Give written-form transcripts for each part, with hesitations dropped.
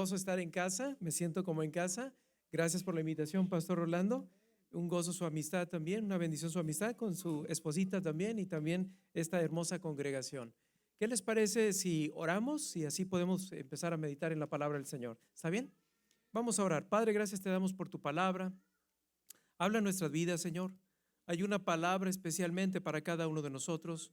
Gozo estar en casa, me siento como en casa. Gracias por la invitación, Pastor Rolando. Un gozo su amistad también, una bendición su amistad con su esposita también y también esta hermosa congregación. ¿Qué les parece si oramos y así podemos empezar a meditar en la palabra del Señor? ¿Está bien? Vamos a orar. Padre, gracias te damos por tu palabra. Habla en nuestras vidas, Señor. Hay una palabra especialmente para cada uno de nosotros.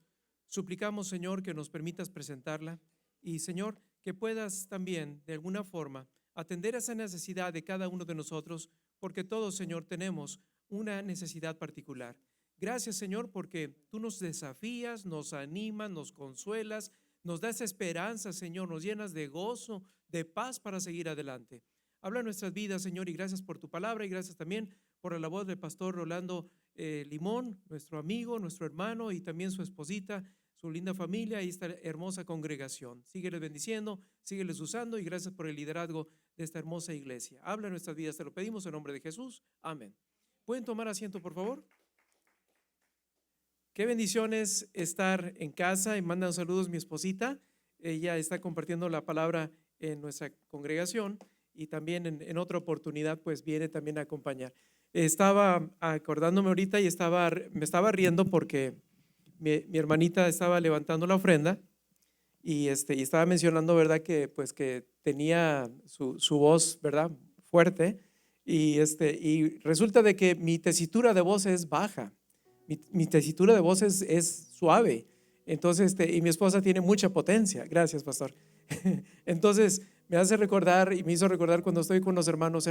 Suplicamos, Señor, que nos permitas presentarla y, Señor, que puedas también, de alguna forma, atender a esa necesidad de cada uno de nosotros, porque todos, Señor, tenemos una necesidad particular. Gracias, Señor, porque tú nos desafías, nos animas, nos consuelas, nos das esperanza, Señor, nos llenas de gozo, de paz para seguir adelante. Habla en nuestras vidas, Señor, y gracias por tu palabra y gracias también por la voz del pastor Rolando Limón, nuestro amigo, nuestro hermano y también su esposita, su linda familia y esta hermosa congregación. Sígueles bendiciendo, sígueles usando y gracias por el liderazgo de esta hermosa iglesia. Habla en nuestras vidas, te lo pedimos en nombre de Jesús. Amén. ¿Pueden tomar asiento, por favor? Qué bendiciones estar en casa y mandan saludos mi esposita. Ella está compartiendo la palabra en nuestra congregación y también en otra oportunidad pues viene también a acompañar. Estaba acordándome ahorita y me estaba riendo porque mi hermanita estaba levantando la ofrenda y estaba mencionando, ¿verdad? Que pues que tenía su voz, ¿verdad? Fuerte y resulta de que mi tesitura de voz es baja, mi tesitura de voz es suave, entonces y mi esposa tiene mucha potencia, gracias pastor. Entonces me hace recordar y me hizo recordar cuando estoy con los hermanos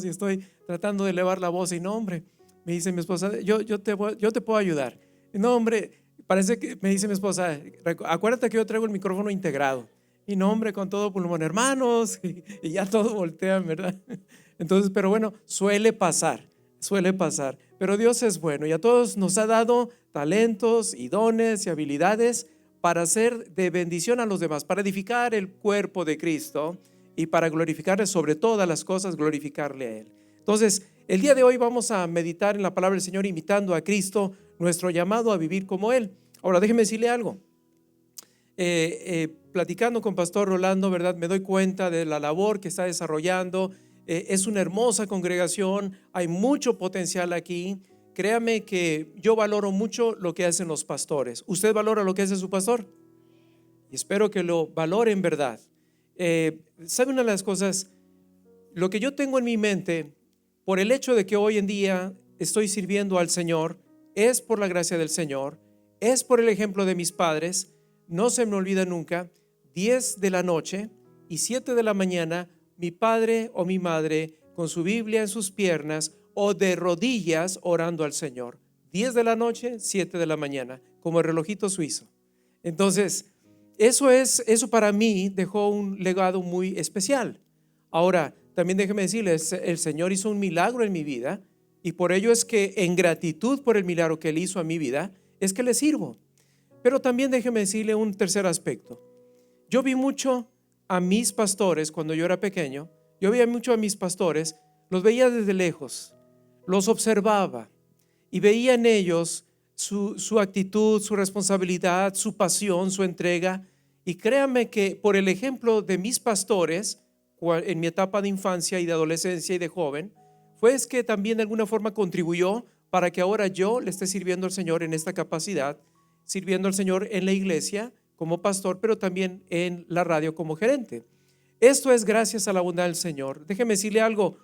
y estoy tratando de elevar la voz y no hombre, me dice mi esposa, yo te puedo ayudar. No hombre, parece que me dice mi esposa, acuérdate que yo traigo el micrófono integrado. Y no hombre, con todo pulmón, hermanos, y ya todo voltean, ¿verdad? Entonces, pero bueno, suele pasar, pero Dios es bueno y a todos nos ha dado talentos y dones y habilidades para ser de bendición a los demás, para edificar el cuerpo de Cristo y para glorificarle sobre todas las cosas, glorificarle a Él. Entonces, el día de hoy vamos a meditar en la palabra del Señor imitando a Cristo, nuestro llamado a vivir como Él. Ahora, déjeme decirle algo. Platicando con Pastor Rolando, ¿verdad? Me doy cuenta de la labor que está desarrollando. Es una hermosa congregación, hay mucho potencial aquí. Créame que yo valoro mucho lo que hacen los pastores. ¿Usted valora lo que hace su pastor? Y espero que lo valore en verdad. ¿Sabe una de las cosas? Lo que yo tengo en mi mente, por el hecho de que hoy en día estoy sirviendo al Señor, es por la gracia del Señor, es por el ejemplo de mis padres. No se me olvida nunca, 10 de la noche y 7 de la mañana, mi padre o mi madre con su Biblia en sus piernas o de rodillas orando al Señor. 10 de la noche, 7 de la mañana, como el relojito suizo. Entonces, eso para mí dejó un legado muy especial. Ahora, también déjeme decirles, el Señor hizo un milagro en mi vida y por ello es que en gratitud por el milagro que Él hizo a mi vida, es que le sirvo. Pero también déjeme decirle un tercer aspecto. Yo vi mucho a mis pastores cuando yo era pequeño, los veía desde lejos, los observaba y veía en ellos su actitud, su responsabilidad, su pasión, su entrega. Y créanme que por el ejemplo de mis pastores, en mi etapa de infancia y de adolescencia y de joven, fue que también de alguna forma contribuyó para que ahora yo le esté sirviendo al Señor en esta capacidad, sirviendo al Señor en la iglesia como pastor, pero también en la radio como gerente. Esto es gracias a la bondad del Señor. Déjeme decirle algo,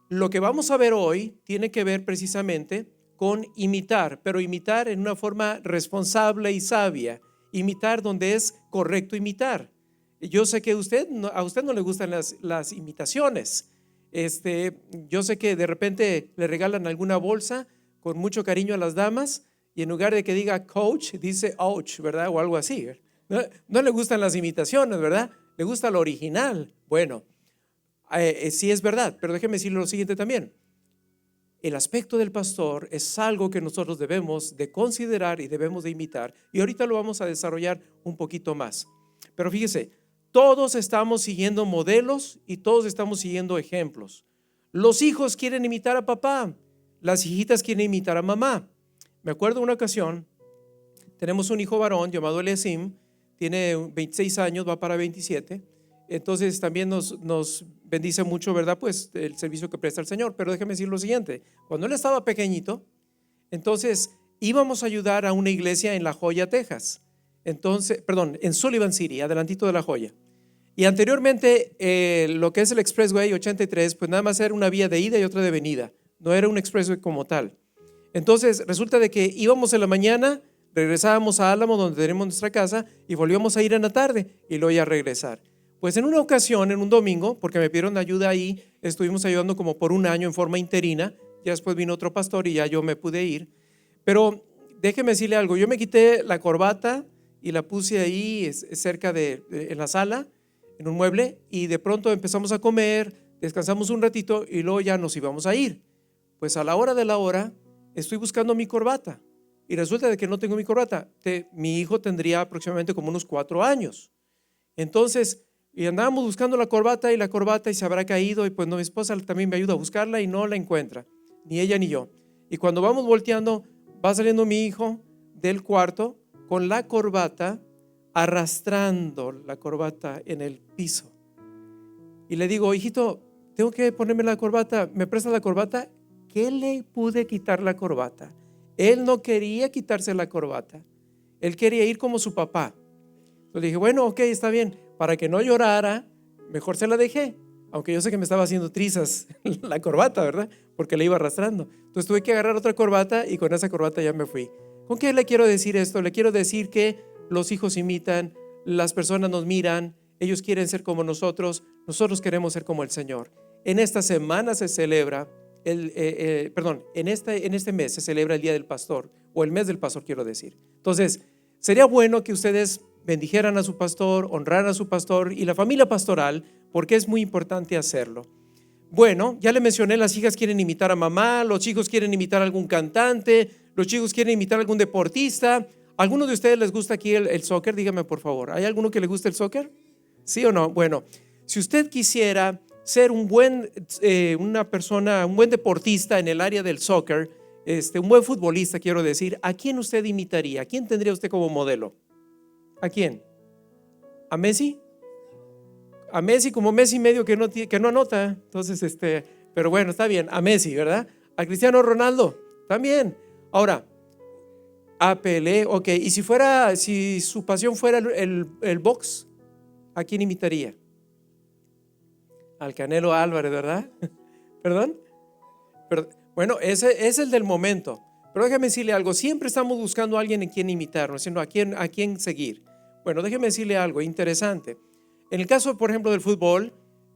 lo que vamos a ver hoy tiene que ver precisamente con imitar, pero imitar en una forma responsable y sabia, imitar donde es correcto imitar. Yo sé que a usted no le gustan las imitaciones. Yo sé que de repente le regalan alguna bolsa con mucho cariño a las damas y en lugar de que diga coach, dice ouch, ¿verdad? O algo así. No le gustan las imitaciones, ¿verdad? Le gusta lo original. Bueno, sí es verdad, pero déjeme decirle lo siguiente también. El aspecto del pastor es algo que nosotros debemos de considerar y debemos de imitar. Y ahorita lo vamos a desarrollar un poquito más. Pero fíjese, todos estamos siguiendo modelos y todos estamos siguiendo ejemplos. Los hijos quieren imitar a papá, las hijitas quieren imitar a mamá. Me acuerdo una ocasión, tenemos un hijo varón llamado Eliasim, tiene 26 años, va para 27. entonces también nos bendice mucho, ¿verdad? Pues el servicio que presta el Señor. Pero déjeme decir lo siguiente, cuando él estaba pequeñito, entonces íbamos a ayudar a una iglesia en La Joya, Texas. Entonces, perdón, en Sullivan City, adelantito de La Joya. Y anteriormente, lo que es el Expressway 83, pues nada más era una vía de ida y otra de venida. No era un expressway como tal. Entonces, resulta de que íbamos en la mañana, regresábamos a Álamo, donde tenemos nuestra casa, y volvíamos a ir en la tarde y luego ya regresar. Pues en una ocasión, en un domingo, porque me pidieron ayuda ahí, estuvimos ayudando como por un año en forma interina. Ya después vino otro pastor y ya yo me pude ir. Pero déjeme decirle algo, yo me quité la corbata y la puse ahí cerca en la sala, en un mueble, y de pronto empezamos a comer, descansamos un ratito y luego ya nos íbamos a ir. Pues a la hora de la hora estoy buscando mi corbata y resulta de que no tengo mi corbata. Mi hijo tendría aproximadamente como unos 4 años. Entonces, y andábamos buscando la corbata y se habrá caído, y pues no, mi esposa también me ayuda a buscarla y no la encuentra, ni ella ni yo. Y cuando vamos volteando, va saliendo mi hijo del cuarto con la corbata, arrastrando la corbata en el piso. Y le digo, hijito, tengo que ponerme la corbata, ¿me prestas la corbata? ¿Qué le pude quitar la corbata? Él no quería quitarse la corbata, él quería ir como su papá. Entonces dije, bueno, ok, está bien. Para que no llorara, mejor se la dejé, aunque yo sé que me estaba haciendo trizas la corbata, ¿verdad? Porque la iba arrastrando. Entonces tuve que agarrar otra corbata y con esa corbata ya me fui. ¿Con qué le quiero decir esto? Le quiero decir que los hijos imitan, las personas nos miran, ellos quieren ser como nosotros queremos ser como el Señor. En esta semana se celebra, en este mes se celebra el Día del Pastor, o el mes del pastor quiero decir. Entonces, sería bueno que ustedes bendijeran a su pastor, honraran a su pastor y la familia pastoral, porque es muy importante hacerlo. Bueno, ya le mencioné, las hijas quieren imitar a mamá, los chicos quieren imitar a algún cantante, los chicos quieren imitar a algún deportista. ¿Alguno de ustedes les gusta aquí el soccer? Dígame por favor, ¿hay alguno que le guste el soccer? ¿Sí o no? Bueno, si usted quisiera ser un buen deportista en el área del soccer, un buen futbolista quiero decir, ¿a quién usted imitaría? ¿A quién tendría usted como modelo? ¿A quién? ¿A Messi? A Messi, como Messi medio que no anota. Entonces, pero bueno, está bien. A Messi, ¿verdad? A Cristiano Ronaldo, también. Ahora, a Pelé, ok. Y si su pasión fuera el box, ¿a quién imitaría? Al Canelo Álvarez, ¿verdad? ¿Perdón? Bueno, ese es el del momento. Pero déjeme decirle algo, siempre estamos buscando a alguien en quien imitar, sino a quién seguir. Bueno, déjeme decirle algo interesante. En el caso, por ejemplo, del fútbol,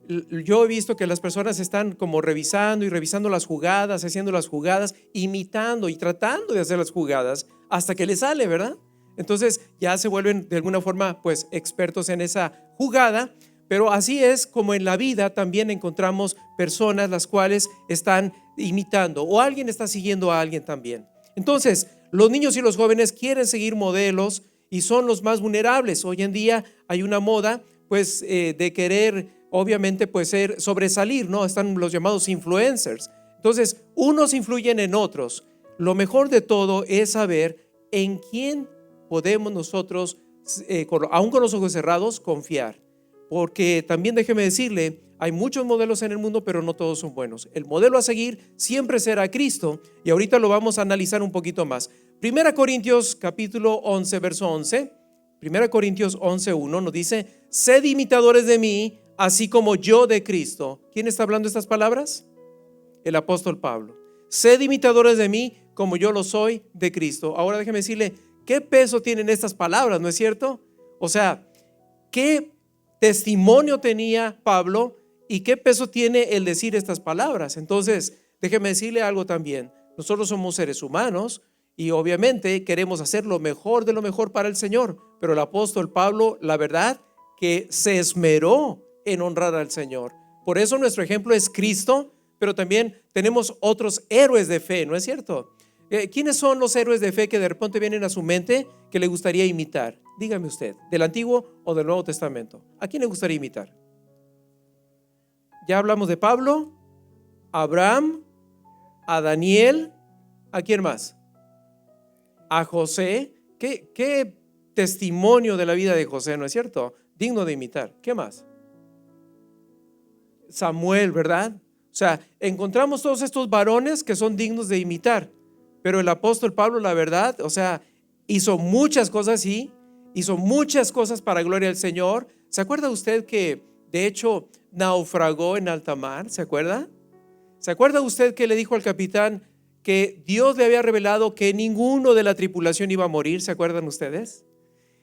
yo he visto que las personas están como revisando y revisando las jugadas, haciendo las jugadas, imitando y tratando de hacer las jugadas hasta que les sale, ¿verdad? Entonces ya se vuelven de alguna forma pues expertos en esa jugada. Pero así es como en la vida también encontramos personas las cuales están imitando o alguien está siguiendo a alguien también. Entonces, los niños y los jóvenes quieren seguir modelos y son los más vulnerables. Hoy en día hay una moda pues de querer obviamente pues sobresalir, ¿no? Están los llamados influencers. Entonces, unos influyen en otros. Lo mejor de todo es saber en quién podemos nosotros, aún con los ojos cerrados, confiar. Porque también déjeme decirle, hay muchos modelos en el mundo, pero no todos son buenos. El modelo a seguir siempre será Cristo, y ahorita lo vamos a analizar un poquito más. 1 Corintios capítulo 11, verso 11. 1 Corintios 11:1 nos dice, sed imitadores de mí, así como yo de Cristo. ¿Quién está hablando estas palabras? El apóstol Pablo. Sed imitadores de mí, como yo lo soy de Cristo. Ahora déjeme decirle, ¿qué peso tienen estas palabras? ¿No es cierto? O sea, ¿qué testimonio tenía Pablo y qué peso tiene el decir estas palabras? Entonces, déjeme decirle algo también. Nosotros somos seres humanos y obviamente queremos hacer lo mejor de lo mejor para el Señor, pero el apóstol Pablo, la verdad, que se esmeró en honrar al Señor. Por eso nuestro ejemplo es Cristo, pero también tenemos otros héroes de fe, ¿no es cierto? ¿Quiénes son los héroes de fe que de repente vienen a su mente que le gustaría imitar? Dígame usted, ¿del Antiguo o del Nuevo Testamento? ¿A quién le gustaría imitar? Ya hablamos de Pablo, a Abraham, a Daniel, ¿a quién más? A José. ¿Qué testimonio de la vida de José, ¿no es cierto? Digno de imitar. ¿Qué más? Samuel, ¿verdad? O sea, encontramos todos estos varones que son dignos de imitar, pero el apóstol Pablo, la verdad, o sea, hizo muchas cosas, sí, hizo muchas cosas para gloria del Señor. ¿Se acuerda usted que de hecho naufragó en alta mar? ¿Se acuerda? ¿Se acuerda usted que le dijo al capitán que Dios le había revelado que ninguno de la tripulación iba a morir? ¿Se acuerdan ustedes?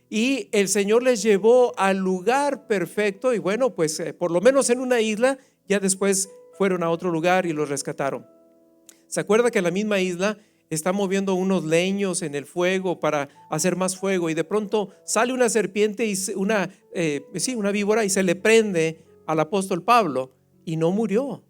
Y el Señor les llevó al lugar perfecto y bueno, pues por lo menos en una isla, ya después fueron a otro lugar y los rescataron. ¿Se acuerda que en la misma isla está moviendo unos leños en el fuego para hacer más fuego y de pronto sale una serpiente y una víbora y se le prende al apóstol Pablo y no murió?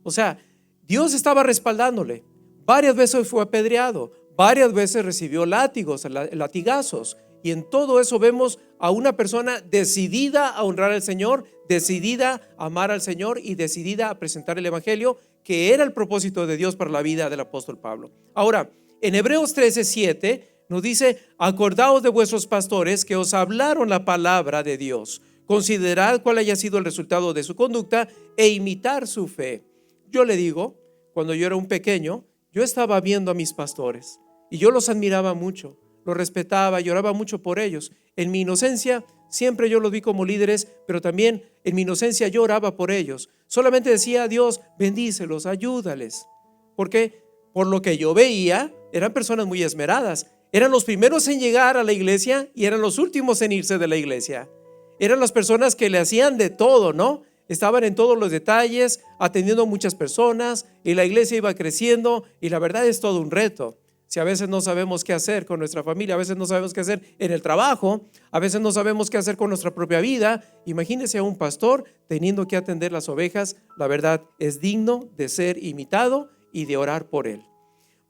O sea, Dios estaba respaldándole. Varias veces fue apedreado, varias veces recibió látigos, latigazos. Y en todo eso vemos a una persona decidida a honrar al Señor, decidida a amar al Señor y decidida a presentar el Evangelio, que era el propósito de Dios para la vida del apóstol Pablo. Ahora, en Hebreos 13:7 nos dice: acordaos de vuestros pastores que os hablaron la palabra de Dios. Considerad cuál haya sido el resultado de su conducta e imitar su fe. Yo le digo, cuando yo era un pequeño, yo estaba viendo a mis pastores y yo los admiraba mucho, los respetaba, lloraba mucho por ellos. En mi inocencia siempre yo los vi como líderes, pero también en mi inocencia yo oraba por ellos. Solamente decía a Dios: bendícelos, ayúdales. Porque por lo que yo veía, eran personas muy esmeradas. Eran los primeros en llegar a la iglesia y eran los últimos en irse de la iglesia. Eran las personas que le hacían de todo, ¿no? Estaban en todos los detalles, atendiendo a muchas personas y la iglesia iba creciendo y la verdad es todo un reto. Si a veces no sabemos qué hacer con nuestra familia, a veces no sabemos qué hacer en el trabajo, a veces no sabemos qué hacer con nuestra propia vida, imagínese a un pastor teniendo que atender las ovejas. La verdad es digno de ser imitado y de orar por él.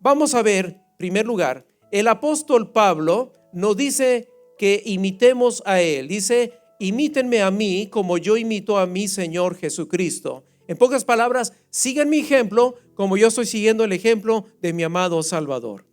Vamos a ver, en primer lugar, el apóstol Pablo nos dice que imitemos a él. Dice: imítenme a mí como yo imito a mi Señor Jesucristo. En pocas palabras, sigan mi ejemplo como yo estoy siguiendo el ejemplo de mi amado Salvador.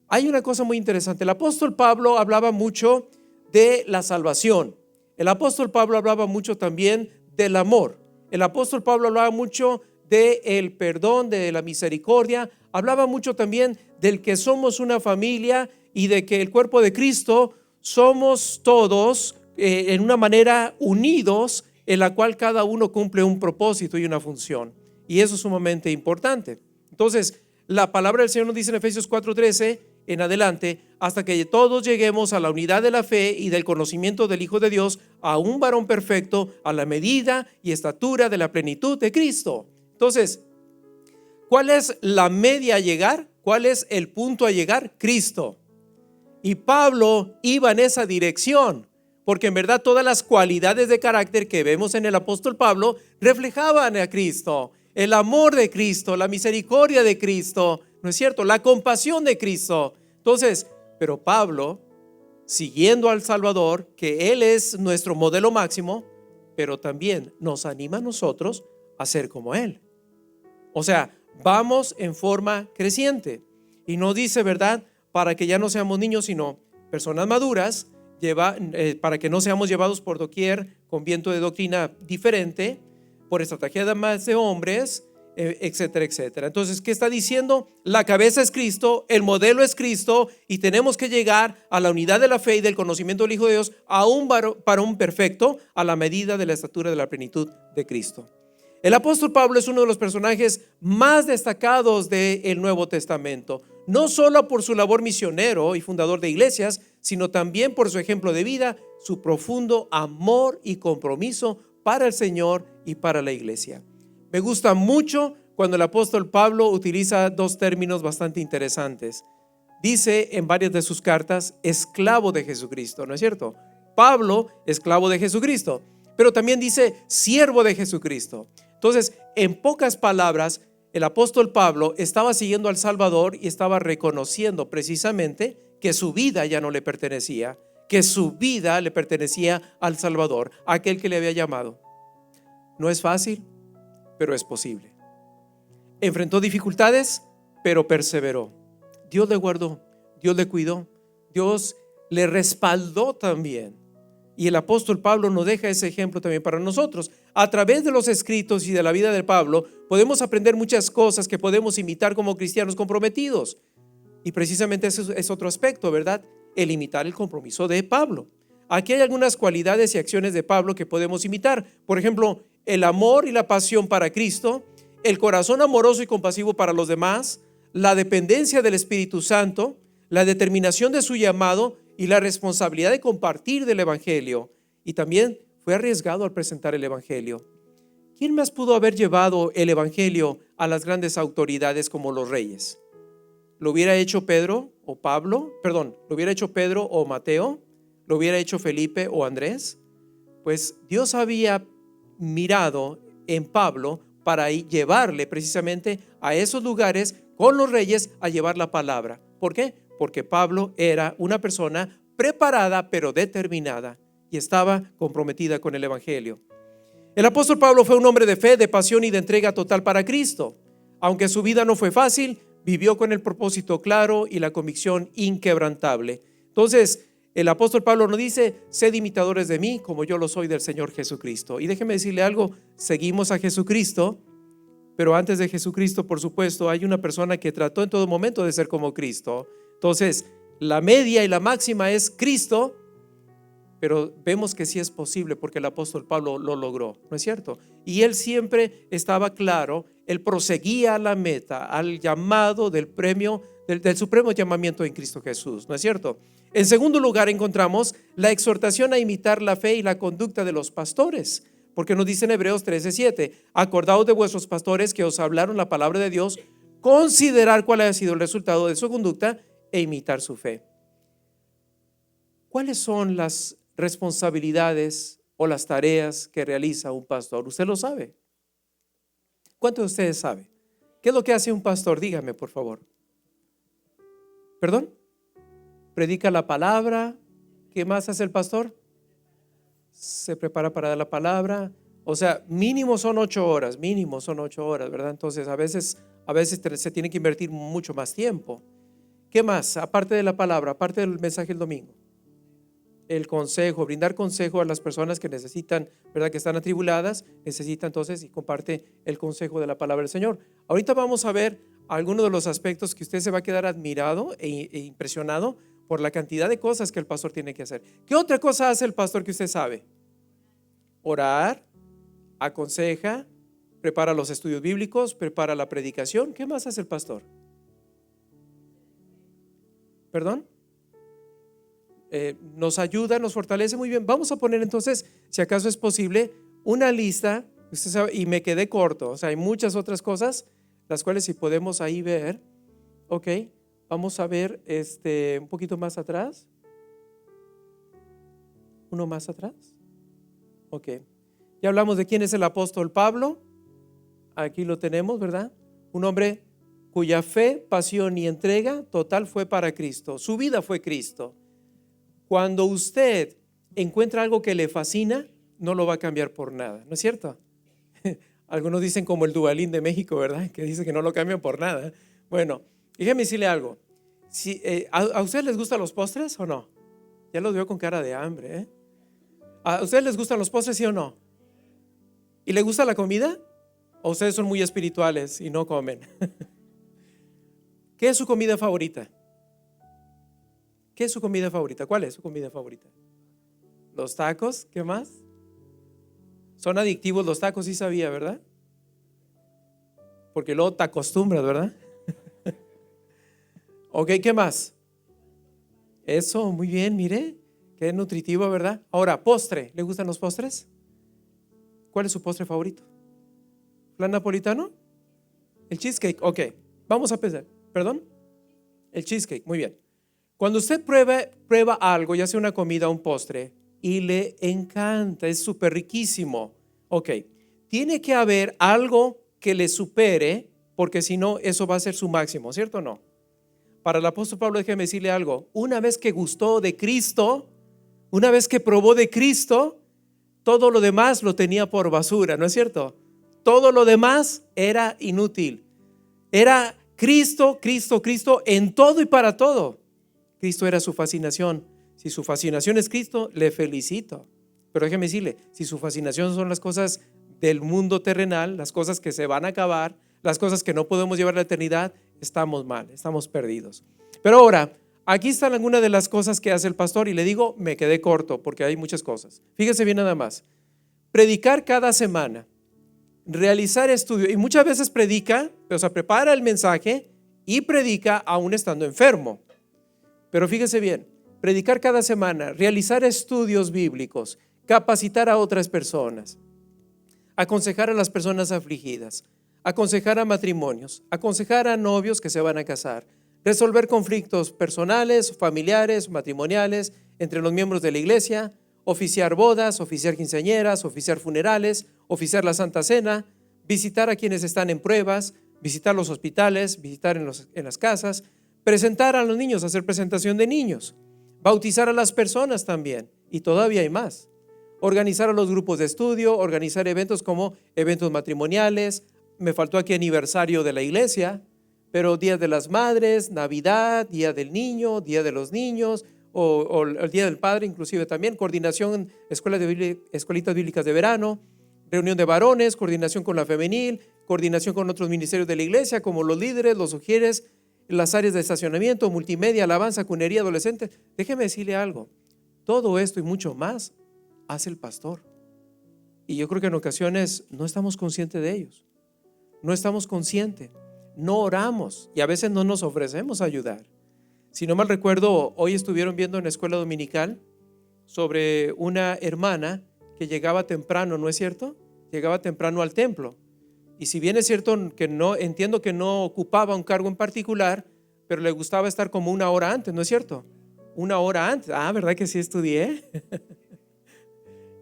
Hay una cosa muy interesante. El apóstol Pablo hablaba mucho de la salvación. El apóstol Pablo hablaba mucho también del amor. El apóstol Pablo hablaba mucho del perdón, de la misericordia. Hablaba mucho también del que somos una familia y de que el cuerpo de Cristo somos todos en una manera unidos, en la cual cada uno cumple un propósito y una función. Y eso es sumamente importante. Entonces, la palabra del Señor nos dice en Efesios 4:13 en adelante: hasta que todos lleguemos a la unidad de la fe y del conocimiento del Hijo de Dios, a un varón perfecto, a la medida y estatura de la plenitud de Cristo. Entonces, ¿cuál es la media a llegar? ¿Cuál es el punto a llegar? Cristo. Y Pablo iba en esa dirección, porque en verdad todas las cualidades de carácter que vemos en el apóstol Pablo reflejaban a Cristo. El amor de Cristo, la misericordia de Cristo, ¿no es cierto? La compasión de Cristo. Entonces, pero Pablo, siguiendo al Salvador, que Él es nuestro modelo máximo, pero también nos anima a nosotros a ser como Él. O sea, vamos en forma creciente. Y no dice, ¿verdad?, para que ya no seamos niños, sino personas maduras, para que no seamos llevados por doquier con viento de doctrina diferente, por estrategia de más de hombres, etcétera, etcétera. Entonces, ¿qué está diciendo? La cabeza es Cristo, el modelo es Cristo, y tenemos que llegar a la unidad de la fe y del conocimiento del Hijo de Dios, a un varón perfecto, a la medida de la estatura de la plenitud de Cristo. El apóstol Pablo es uno de los personajes más destacados del Nuevo Testamento, no solo por su labor misionero y fundador de iglesias, sino también por su ejemplo de vida, su profundo amor y compromiso para el Señor y para la iglesia. Me gusta mucho cuando el apóstol Pablo utiliza dos términos bastante interesantes. Dice en varias de sus cartas: esclavo de Jesucristo, ¿no es cierto? Pablo, esclavo de Jesucristo, pero también dice siervo de Jesucristo. Entonces, en pocas palabras, el apóstol Pablo estaba siguiendo al Salvador y estaba reconociendo precisamente que su vida ya no le pertenecía, que su vida le pertenecía al Salvador, aquel que le había llamado. No es fácil, pero es posible. Enfrentó dificultades, pero perseveró. Dios le guardó, Dios le cuidó, Dios le respaldó también. Y el apóstol Pablo nos deja ese ejemplo también para nosotros. a través de los escritos y de la vida de Pablo, podemos aprender muchas cosas que podemos imitar como cristianos comprometidos. Y precisamente ese es otro aspecto, ¿verdad? El imitar el compromiso de Pablo. Aquí hay algunas cualidades y acciones de Pablo que podemos imitar. Por ejemplo, el amor y la pasión para Cristo, el corazón amoroso y compasivo para los demás, la dependencia del Espíritu Santo, la determinación de su llamado y la responsabilidad de compartir del Evangelio. Y también fue arriesgado al presentar el Evangelio. ¿Quién más pudo haber llevado el Evangelio a las grandes autoridades como los reyes? ¿Lo hubiera hecho Pedro o Pablo? Perdón, ¿lo hubiera hecho Pedro o Mateo? ¿Lo hubiera hecho Felipe o Andrés? Pues Dios había mirado en Pablo para llevarle precisamente a esos lugares con los reyes a llevar la palabra. ¿Por qué? Porque Pablo era una persona preparada pero determinada y estaba comprometida con el Evangelio. El apóstol Pablo fue un hombre de fe, de pasión y de entrega total para Cristo. Aunque su vida no fue fácil, vivió con el propósito claro y la convicción inquebrantable. Entonces, el apóstol Pablo nos dice: sed imitadores de mí como yo lo soy del Señor Jesucristo. Y déjeme decirle algo, seguimos a Jesucristo, pero antes de Jesucristo, por supuesto, hay una persona que trató en todo momento de ser como Cristo. Entonces, la media y la máxima es Cristo, pero vemos que sí es posible porque el apóstol Pablo lo logró, ¿no es cierto? Y él siempre estaba claro, él proseguía a la meta, al llamado del premio, del supremo llamamiento en Cristo Jesús, ¿no es cierto? En segundo lugar encontramos la exhortación a imitar la fe y la conducta de los pastores, porque nos dice en Hebreos 13:7, acordaos de vuestros pastores que os hablaron la palabra de Dios, considerar cuál ha sido el resultado de su conducta e imitar su fe. ¿Cuáles son las responsabilidades o las tareas que realiza un pastor? ¿Usted lo sabe? ¿Cuántos de ustedes saben? ¿Qué es lo que hace un pastor? Dígame, por favor. ¿Perdón? Predica la palabra. ¿Qué más hace el pastor? Se prepara para dar la palabra. O sea, mínimo son 8 horas, ¿verdad? Entonces a veces se tiene que invertir mucho más tiempo. ¿Qué más? Aparte de la palabra, aparte del mensaje del domingo. El consejo, brindar consejo a las personas que necesitan, ¿verdad? Que están atribuladas, necesitan entonces y comparte el consejo de la palabra del Señor. Ahorita vamos a ver algunos de los aspectos que usted se va a quedar admirado e impresionado por la cantidad de cosas que el pastor tiene que hacer. ¿Qué otra cosa hace el pastor que usted sabe? Orar, aconseja, prepara los estudios bíblicos, prepara la predicación. ¿Qué más hace el pastor? ¿Perdón? Nos ayuda, nos fortalece. Muy bien, vamos a poner entonces, si acaso es posible, una lista, usted sabe, y me quedé corto, o sea, hay muchas otras cosas, las cuales si podemos ahí ver. Ok, vamos a ver un poquito más atrás. Uno más atrás. Ok, ya hablamos de quién es el apóstol Pablo. Aquí lo tenemos, ¿verdad? Un hombre cuya fe, pasión y entrega total fue para Cristo. Su vida fue Cristo. Cuando usted encuentra algo que le fascina, no lo va a cambiar por nada, ¿no es cierto? Algunos dicen como el Duvalín de México, ¿verdad? Que dice que no lo cambian por nada. Bueno, déjeme decirle algo. ¿A ustedes les gustan los postres o no? Ya los veo con cara de hambre, ¿eh? ¿A ustedes les gustan los postres, sí o no? ¿Y les gusta la comida? ¿O ustedes son muy espirituales y no comen? ¿Qué es su comida favorita? ¿Qué es su comida favorita? ¿Cuál es su comida favorita? ¿Los tacos? ¿Qué más? Son adictivos los tacos, sí sabía, ¿verdad? Porque luego te acostumbras, ¿verdad? Ok, ¿qué más? Eso, muy bien, mire, qué nutritivo, ¿verdad? Ahora, postre, ¿le gustan los postres? ¿Cuál es su postre favorito? ¿Flan napolitano? El cheesecake, ok, vamos a pensar, ¿perdón? El cheesecake, muy bien. Cuando usted prueba algo, ya sea una comida o un postre, y le encanta, es súper riquísimo, ok, tiene que haber algo que le supere, porque si no, eso va a ser su máximo, ¿cierto o no? Para el apóstol Pablo, déjeme decirle algo, una vez que gustó de Cristo, una vez que probó de Cristo, todo lo demás lo tenía por basura, ¿no es cierto? Todo lo demás era inútil. Era Cristo, Cristo, Cristo en todo y para todo. Cristo era su fascinación. Si su fascinación es Cristo, le felicito. Pero déjeme decirle, si su fascinación son las cosas del mundo terrenal, las cosas que se van a acabar, las cosas que no podemos llevar a la eternidad, estamos mal, estamos perdidos. Pero ahora, aquí están algunas de las cosas que hace el pastor y le digo, me quedé corto porque hay muchas cosas. Fíjese bien nada más. Predicar cada semana, realizar estudio, y muchas veces predica, o sea, prepara el mensaje y predica aún estando enfermo. Pero fíjese bien, predicar cada semana, realizar estudios bíblicos, capacitar a otras personas, aconsejar a las personas afligidas, aconsejar a matrimonios, aconsejar a novios que se van a casar, resolver conflictos personales, familiares, matrimoniales, entre los miembros de la iglesia, oficiar bodas, oficiar quinceañeras, oficiar funerales, oficiar la Santa Cena, visitar a quienes están en pruebas, visitar los hospitales, visitar en las casas, presentar a los niños, hacer presentación de niños, bautizar a las personas también, y todavía hay más. Organizar a los grupos de estudio, organizar eventos como eventos matrimoniales, me faltó aquí aniversario de la iglesia, pero Día de las Madres, Navidad, Día del Niño, Día de los Niños, o el Día del Padre inclusive también, coordinación, escuelitas bíblicas de verano, reunión de varones, coordinación con la femenil, coordinación con otros ministerios de la iglesia como los líderes, los sugieres, las áreas de estacionamiento, multimedia, alabanza, cunería, adolescente. Déjeme decirle algo, todo esto y mucho más hace el pastor. Y yo creo que en ocasiones no estamos conscientes de ellos, no estamos conscientes, no oramos y a veces no nos ofrecemos a ayudar. Si no mal recuerdo, hoy estuvieron viendo en la escuela dominical sobre una hermana que llegaba temprano, ¿no es cierto? Llegaba temprano al templo. Y si bien es cierto que no, entiendo que no ocupaba un cargo en particular, pero le gustaba estar como una hora antes, ¿no es cierto? Una hora antes. Ah, ¿verdad que sí estudié?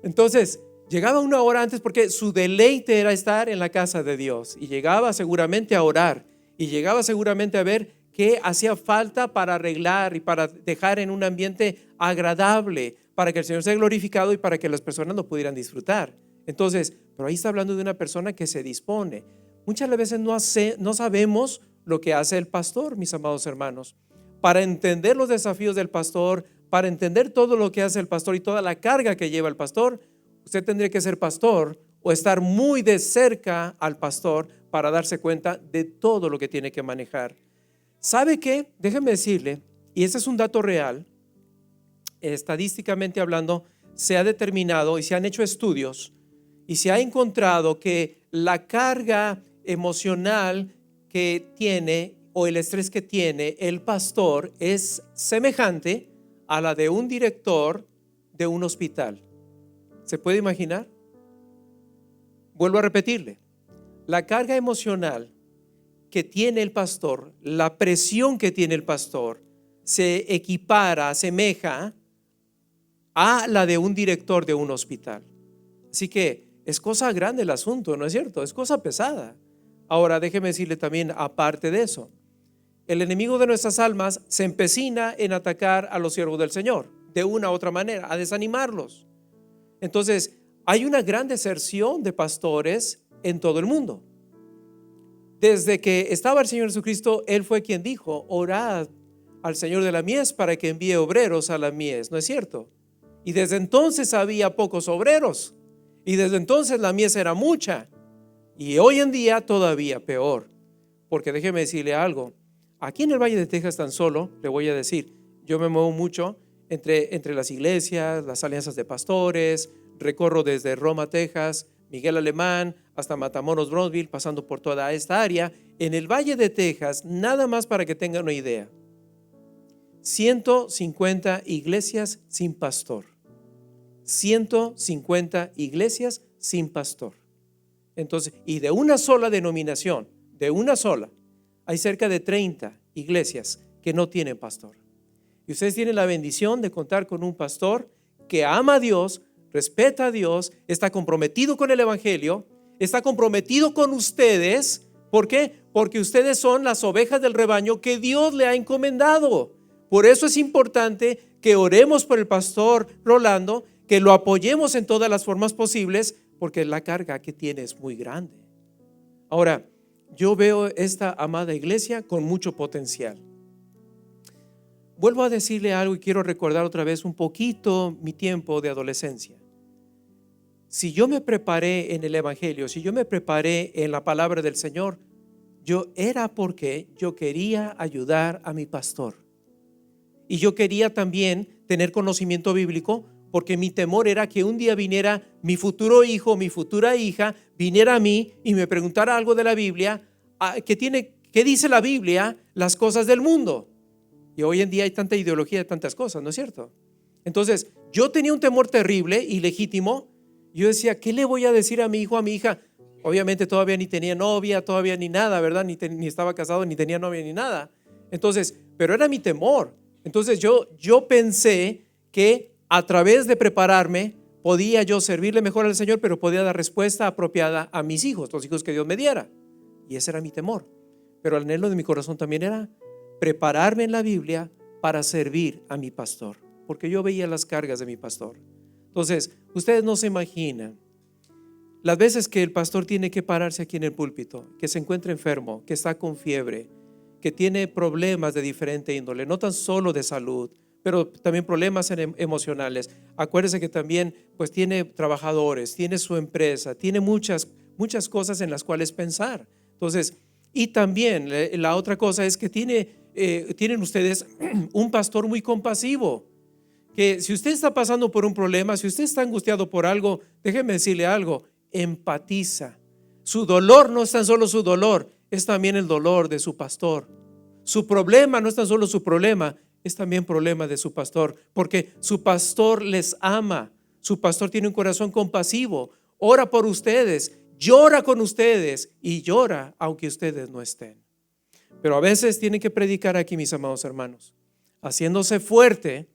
Entonces, llegaba una hora antes porque su deleite era estar en la casa de Dios. Y llegaba seguramente a orar. Y llegaba seguramente a ver qué hacía falta para arreglar y para dejar en un ambiente agradable, para que el Señor sea glorificado y para que las personas lo pudieran disfrutar. Entonces, pero ahí está hablando de una persona que se dispone. Muchas veces no sabemos lo que hace el pastor, mis amados hermanos. Para entender los desafíos del pastor, para entender todo lo que hace el pastor y toda la carga que lleva el pastor, usted tendría que ser pastor o estar muy de cerca al pastor para darse cuenta de todo lo que tiene que manejar. ¿Sabe qué? Déjeme decirle, y este es un dato real, estadísticamente hablando, se ha determinado y se han hecho estudios y se ha encontrado que la carga emocional que tiene o el estrés que tiene el pastor es semejante a la de un director de un hospital. ¿Se puede imaginar? Vuelvo a repetirle, la carga emocional que tiene el pastor, la presión que tiene el pastor, se equipara, asemeja a la de un director de un hospital. Así que es cosa grande el asunto, ¿no es cierto? Es cosa pesada. Ahora déjeme decirle también, aparte de eso, el enemigo de nuestras almas se empecina en atacar a los siervos del Señor, de una u otra manera, a desanimarlos. Entonces, hay una gran deserción de pastores en todo el mundo. Desde que estaba el Señor Jesucristo, Él fue quien dijo, orad al Señor de la mies para que envíe obreros a la mies, ¿no es cierto? Y desde entonces había pocos obreros, y desde entonces la mies era mucha, y hoy en día todavía peor, porque déjeme decirle algo, aquí en el Valle de Texas tan solo, le voy a decir, yo me muevo mucho entre las iglesias, las alianzas de pastores, recorro desde Roma, Texas, Miguel Alemán, hasta Matamoros, Brownsville, pasando por toda esta área. En el Valle de Texas, nada más para que tengan una idea, 150 iglesias sin pastor. 150 iglesias sin pastor. Entonces, y de una sola denominación, de una sola, hay cerca de 30 iglesias que no tienen pastor. Y ustedes tienen la bendición de contar con un pastor que ama a Dios, respeta a Dios, está comprometido con el evangelio, está comprometido con ustedes. ¿Por qué? Porque ustedes son las ovejas del rebaño que Dios le ha encomendado. Por eso es importante que oremos por el pastor Rolando, que lo apoyemos en todas las formas posibles, porque la carga que tiene es muy grande. Ahora, yo veo esta amada iglesia con mucho potencial. Vuelvo a decirle algo y quiero recordar otra vez un poquito mi tiempo de adolescencia. si yo me preparé en el Evangelio, si yo me preparé en la palabra del Señor, era porque yo quería ayudar a mi pastor. Y yo quería también tener conocimiento bíblico, porque mi temor era que un día viniera mi futuro hijo, mi futura hija, viniera a mí y me preguntara algo de la Biblia, ¿qué dice la Biblia? Las cosas del mundo. Y hoy en día hay tanta ideología de tantas cosas, ¿no es cierto? Entonces, yo tenía un temor terrible y legítimo. Yo decía, ¿qué le voy a decir a mi hijo, a mi hija? Obviamente todavía ni tenía novia, todavía ni nada, ¿verdad? Ni estaba casado, ni tenía novia, ni nada. Entonces, pero era mi temor. Entonces yo pensé que a través de prepararme podía yo servirle mejor al Señor, pero podía dar respuesta apropiada a mis hijos, los hijos que Dios me diera. Y ese era mi temor. Pero el anhelo de mi corazón también era prepararme en la Biblia para servir a mi pastor, porque yo veía las cargas de mi pastor. Entonces, ustedes no se imaginan las veces que el pastor tiene que pararse aquí en el púlpito, que se encuentra enfermo, que está con fiebre, que tiene problemas de diferente índole, no tan solo de salud, pero también problemas emocionales. Acuérdense que también pues tiene trabajadores, tiene su empresa, tiene muchas cosas en las cuales pensar. Entonces, y también la otra cosa es que tienen ustedes un pastor muy compasivo, que si usted está pasando por un problema, si usted está angustiado por algo, déjeme decirle algo, empatiza. Su dolor no es tan solo su dolor, es también el dolor de su pastor. Su problema no es tan solo su problema, es también problema de su pastor, porque su pastor les ama. Su pastor tiene un corazón compasivo, ora por ustedes, llora con ustedes y llora aunque ustedes no estén. Pero a veces tienen que predicar aquí, mis amados hermanos, haciéndose fuerte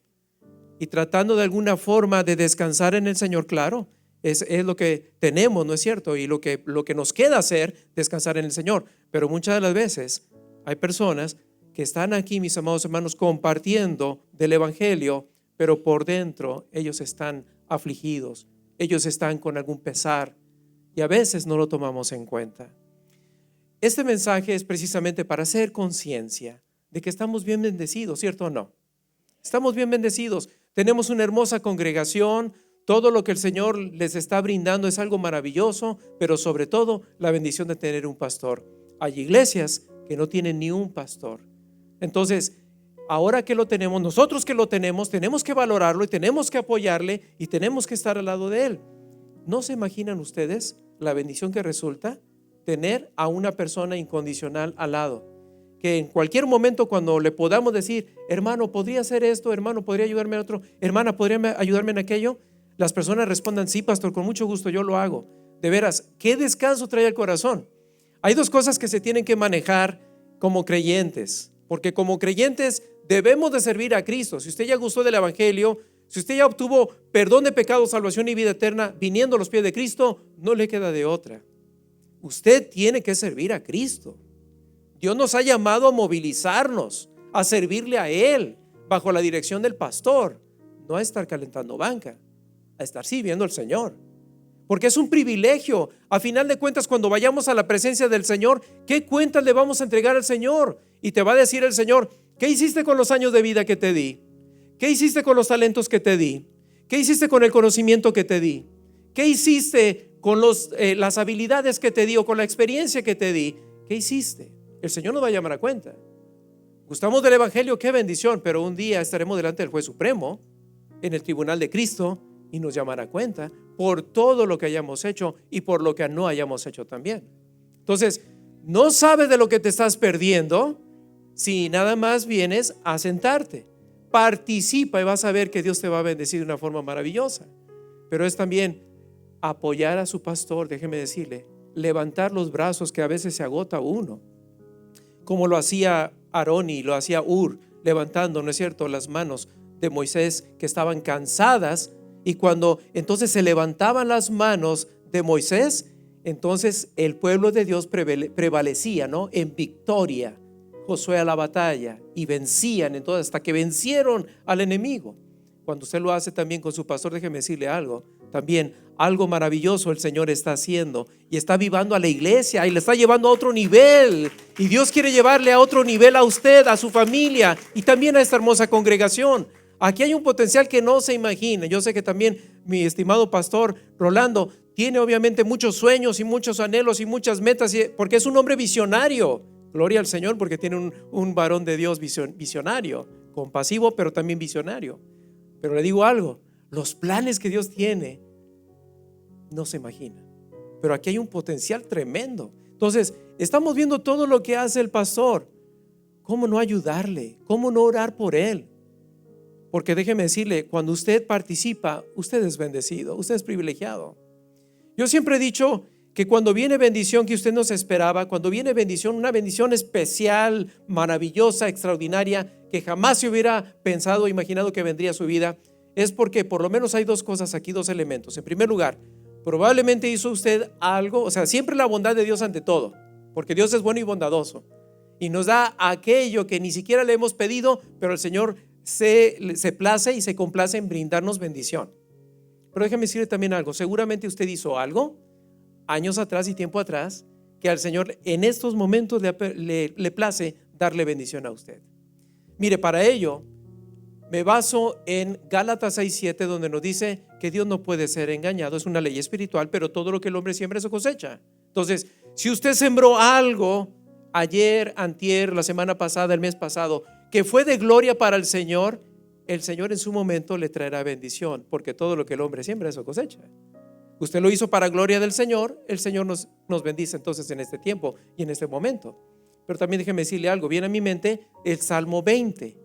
y tratando de alguna forma de descansar en el Señor. Claro, es lo que tenemos, ¿no es cierto? Y lo que nos queda hacer, descansar en el Señor. Pero muchas de las veces hay personas que están aquí, mis amados hermanos, compartiendo del Evangelio, pero por dentro ellos están afligidos, ellos están con algún pesar y a veces no lo tomamos en cuenta. Este mensaje es precisamente para hacer conciencia de que estamos bien bendecidos, ¿cierto o no? Estamos bien bendecidos, tenemos una hermosa congregación, todo lo que el Señor les está brindando es algo maravilloso, pero sobre todo la bendición de tener un pastor. Hay iglesias que no tienen ni un pastor. Entonces, ahora que lo tenemos, nosotros que lo tenemos que valorarlo y tenemos que apoyarle y tenemos que estar al lado de él. ¿No se imaginan ustedes la bendición que resulta tener a una persona incondicional al lado? Que en cualquier momento cuando le podamos decir, hermano, ¿podría hacer esto? Hermano, ¿podría ayudarme en otro? Hermana, ¿podría ayudarme en aquello? Las personas respondan, sí, pastor, con mucho gusto yo lo hago. De veras, qué descanso trae el corazón. Hay dos cosas que se tienen que manejar como creyentes, porque como creyentes debemos de servir a Cristo. Si usted ya gustó del Evangelio, si usted ya obtuvo perdón de pecados, salvación y vida eterna viniendo a los pies de Cristo, no le queda de otra. Usted tiene que servir a Cristo. Dios nos ha llamado a movilizarnos, a servirle a Él bajo la dirección del pastor, no a estar calentando banca, a estar sirviendo al Señor. Porque es un privilegio. A final de cuentas, cuando vayamos a la presencia del Señor, ¿qué cuentas le vamos a entregar al Señor? Y te va a decir el Señor, ¿qué hiciste con los años de vida que te di? ¿Qué hiciste con los talentos que te di? ¿Qué hiciste con el conocimiento que te di? ¿Qué hiciste con las habilidades que te di o con la experiencia que te di? ¿Qué hiciste? El Señor nos va a llamar a cuenta. Gustamos del Evangelio, qué bendición, pero un día estaremos delante del Juez Supremo, en el tribunal de Cristo, y nos llamará a cuenta por todo lo que hayamos hecho y por lo que no hayamos hecho también. Entonces, no sabes de lo que te estás perdiendo si nada más vienes a sentarte. Participa y vas a ver que Dios te va a bendecir de una forma maravillosa. Pero es también apoyar a su pastor, déjeme decirle, levantar los brazos, que a veces se agota uno, como lo hacía Aarón y lo hacía Ur, levantando, ¿no es cierto?, las manos de Moisés, que estaban cansadas. Y cuando entonces se levantaban las manos de Moisés, entonces el pueblo de Dios prevalecía, ¿no?, en victoria. Josué a la batalla y vencían entonces hasta que vencieron al enemigo. Cuando usted lo hace también con su pastor, déjeme decirle algo, también algo maravilloso el Señor está haciendo y está avivando a la iglesia y le está llevando a otro nivel, y Dios quiere llevarle a otro nivel a usted, a su familia y también a esta hermosa congregación. Aquí hay un potencial que no se imagina. Yo sé que también mi estimado pastor Rolando tiene obviamente muchos sueños y muchos anhelos y muchas metas, porque es un hombre visionario. Gloria al Señor, porque tiene un varón de Dios visionario, compasivo, pero también visionario. Pero le digo algo, los planes que Dios tiene no se imagina. Pero aquí hay un potencial tremendo. Entonces, estamos viendo todo lo que hace el pastor. ¿Cómo no ayudarle? ¿Cómo no orar por él? Porque déjeme decirle, cuando usted participa, usted es bendecido, usted es privilegiado. Yo siempre he dicho que cuando viene bendición que usted no se esperaba, cuando viene bendición, una bendición especial, maravillosa, extraordinaria, que jamás se hubiera pensado o imaginado que vendría a su vida, es porque por lo menos hay dos cosas aquí, dos elementos. En primer lugar, probablemente hizo usted algo, o sea, siempre la bondad de Dios ante todo, porque Dios es bueno y bondadoso, y nos da aquello que ni siquiera le hemos pedido, pero el Señor se place y se complace en brindarnos bendición. Pero déjeme decirle también algo, seguramente usted hizo algo años atrás y tiempo atrás que al Señor en estos momentos le place darle bendición a usted. Mire, para ello me baso en Gálatas 6:7, donde nos dice que Dios no puede ser engañado, es una ley espiritual, pero todo lo que el hombre siembra eso cosecha. Entonces, si usted sembró algo ayer, antier, la semana pasada, el mes pasado, que fue de gloria para el Señor en su momento le traerá bendición, porque todo lo que el hombre siembra eso cosecha. Usted lo hizo para gloria del Señor, el Señor nos bendice entonces en este tiempo y en este momento. Pero también déjeme decirle algo, viene a mi mente el Salmo 20,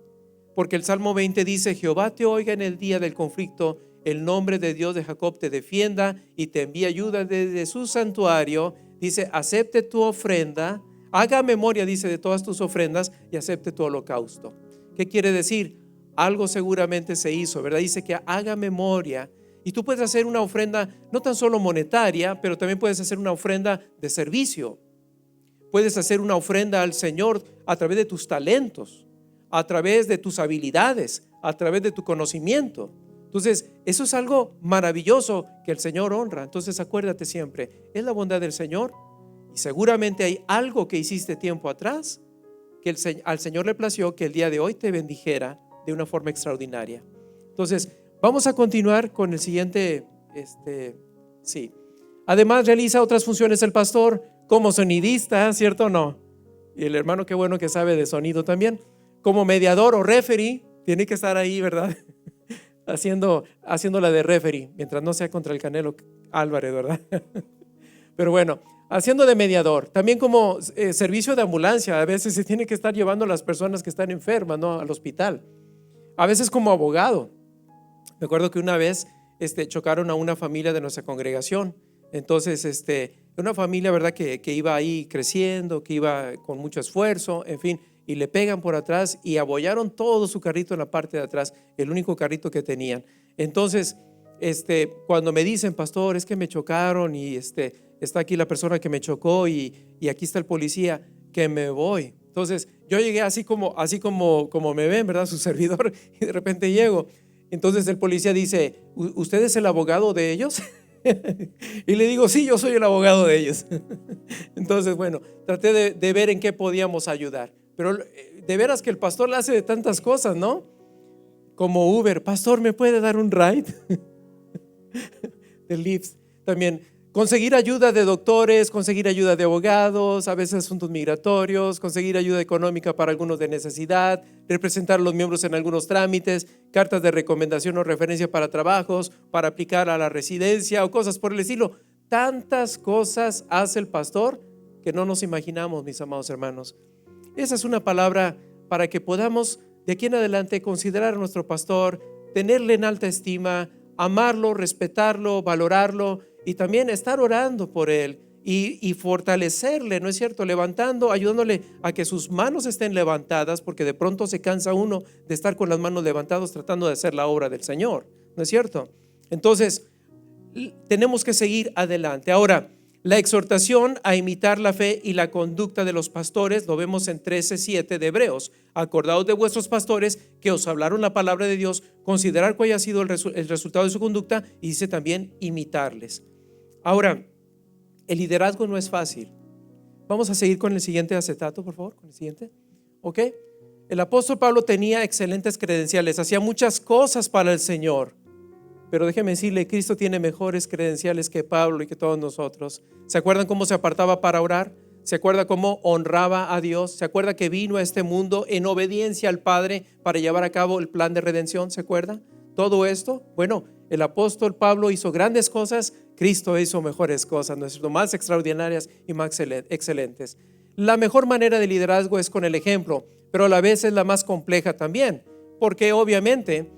porque el Salmo 20 dice: Jehová te oiga en el día del conflicto, el nombre de Dios de Jacob te defienda y te envíe ayuda desde su santuario. Dice: acepte tu ofrenda, haga memoria, dice, de todas tus ofrendas y acepte tu holocausto. ¿Qué quiere decir? Algo seguramente se hizo, ¿verdad? Dice que haga memoria. Y tú puedes hacer una ofrenda no tan solo monetaria, pero también puedes hacer una ofrenda de servicio. Puedes hacer una ofrenda al Señor a través de tus talentos, a través de tus habilidades, a través de tu conocimiento. Entonces, eso es algo maravilloso que el Señor honra. Entonces, acuérdate siempre, es la bondad del Señor. Y seguramente hay algo que hiciste tiempo atrás que al Señor le plació que el día de hoy te bendijera de una forma extraordinaria. Entonces, vamos a continuar con el siguiente. Sí. Además, realiza otras funciones el pastor como sonidista, ¿cierto o no? Y el hermano, qué bueno que sabe de sonido también. Como mediador o referee, tiene que estar ahí, ¿verdad? haciendo la de referee, mientras no sea contra el Canelo Álvarez, ¿verdad? Pero bueno, haciendo de mediador. También como servicio de ambulancia. A veces se tiene que estar llevando a las personas que están enfermas, ¿no?, al hospital. A veces como abogado. Me acuerdo que una vez chocaron a una familia de nuestra congregación. Entonces, una familia, ¿verdad?, que iba ahí creciendo, que iba con mucho esfuerzo, en fin, y le pegan por atrás y abollaron todo su carrito en la parte de atrás, el único carrito que tenían. Entonces, cuando me dicen: pastor, es que me chocaron y está aquí la persona que me chocó y aquí está el policía, que me voy. Entonces, yo llegué así como me ven, ¿verdad?, su servidor, y de repente llego. Entonces el policía dice: ¿usted es el abogado de ellos? Y le digo: sí, yo soy el abogado de ellos. Entonces, bueno, traté de ver en qué podíamos ayudar. Pero de veras que el pastor le hace de tantas cosas, ¿no? Como Uber: pastor, ¿me puede dar un ride? De Lyft. También conseguir ayuda de doctores, conseguir ayuda de abogados, a veces asuntos migratorios, conseguir ayuda económica para algunos de necesidad, representar a los miembros en algunos trámites, cartas de recomendación o referencia para trabajos, para aplicar a la residencia o cosas por el estilo. Tantas cosas hace el pastor que no nos imaginamos, mis amados hermanos. Esa es una palabra para que podamos de aquí en adelante considerar a nuestro pastor, tenerle en alta estima, amarlo, respetarlo, valorarlo y también estar orando por él y fortalecerle, ¿no es cierto?, levantando, ayudándole a que sus manos estén levantadas, porque de pronto se cansa uno de estar con las manos levantadas tratando de hacer la obra del Señor, ¿no es cierto? Entonces tenemos que seguir adelante. Ahora, la exhortación a imitar la fe y la conducta de los pastores lo vemos en 13:7 de Hebreos. Acordaos de vuestros pastores que os hablaron la palabra de Dios, considerar cuál haya sido el resultado de su conducta, y dice también imitarles. Ahora, el liderazgo no es fácil. Vamos a seguir con el siguiente acetato, por favor, con el siguiente. ¿Ok? El apóstol Pablo tenía excelentes credenciales, hacía muchas cosas para el Señor. Pero déjeme decirle, Cristo tiene mejores credenciales que Pablo y que todos nosotros. ¿Se acuerdan cómo se apartaba para orar? ¿Se acuerda cómo honraba a Dios? ¿Se acuerda que vino a este mundo en obediencia al Padre para llevar a cabo el plan de redención? ¿Se acuerda? Todo esto, bueno, el apóstol Pablo hizo grandes cosas, Cristo hizo mejores cosas, ¿no es cierto? Más extraordinarias y más excelentes. La mejor manera de liderazgo es con el ejemplo, pero a la vez es la más compleja también, porque obviamente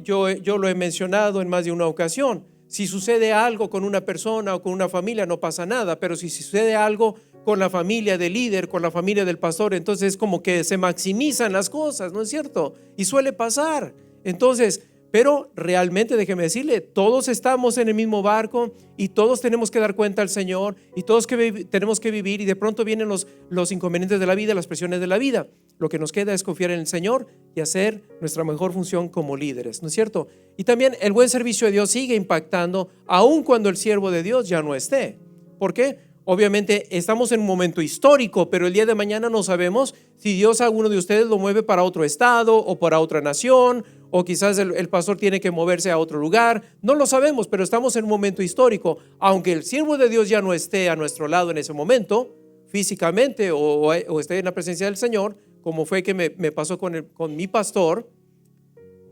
yo lo he mencionado en más de una ocasión. Si sucede algo con una persona o con una familia no pasa nada, pero si sucede algo con la familia del líder, con la familia del pastor, entonces es como que se maximizan las cosas, ¿no es cierto? Y suele pasar. Entonces, pero realmente déjeme decirle, todos estamos en el mismo barco y todos tenemos que dar cuenta al Señor y todos tenemos que vivir, y de pronto vienen los inconvenientes de la vida, las presiones de la vida. Lo que nos queda es confiar en el Señor y hacer nuestra mejor función como líderes, ¿no es cierto? Y también el buen servicio de Dios sigue impactando aun cuando el siervo de Dios ya no esté. ¿Por qué? Obviamente estamos en un momento histórico, pero el día de mañana no sabemos si Dios a alguno de ustedes lo mueve para otro estado o para otra nación, o quizás el pastor tiene que moverse a otro lugar. No lo sabemos, pero estamos en un momento histórico. Aunque el siervo de Dios ya no esté a nuestro lado en ese momento, físicamente, o esté en la presencia del Señor, como fue que me pasó con mi pastor.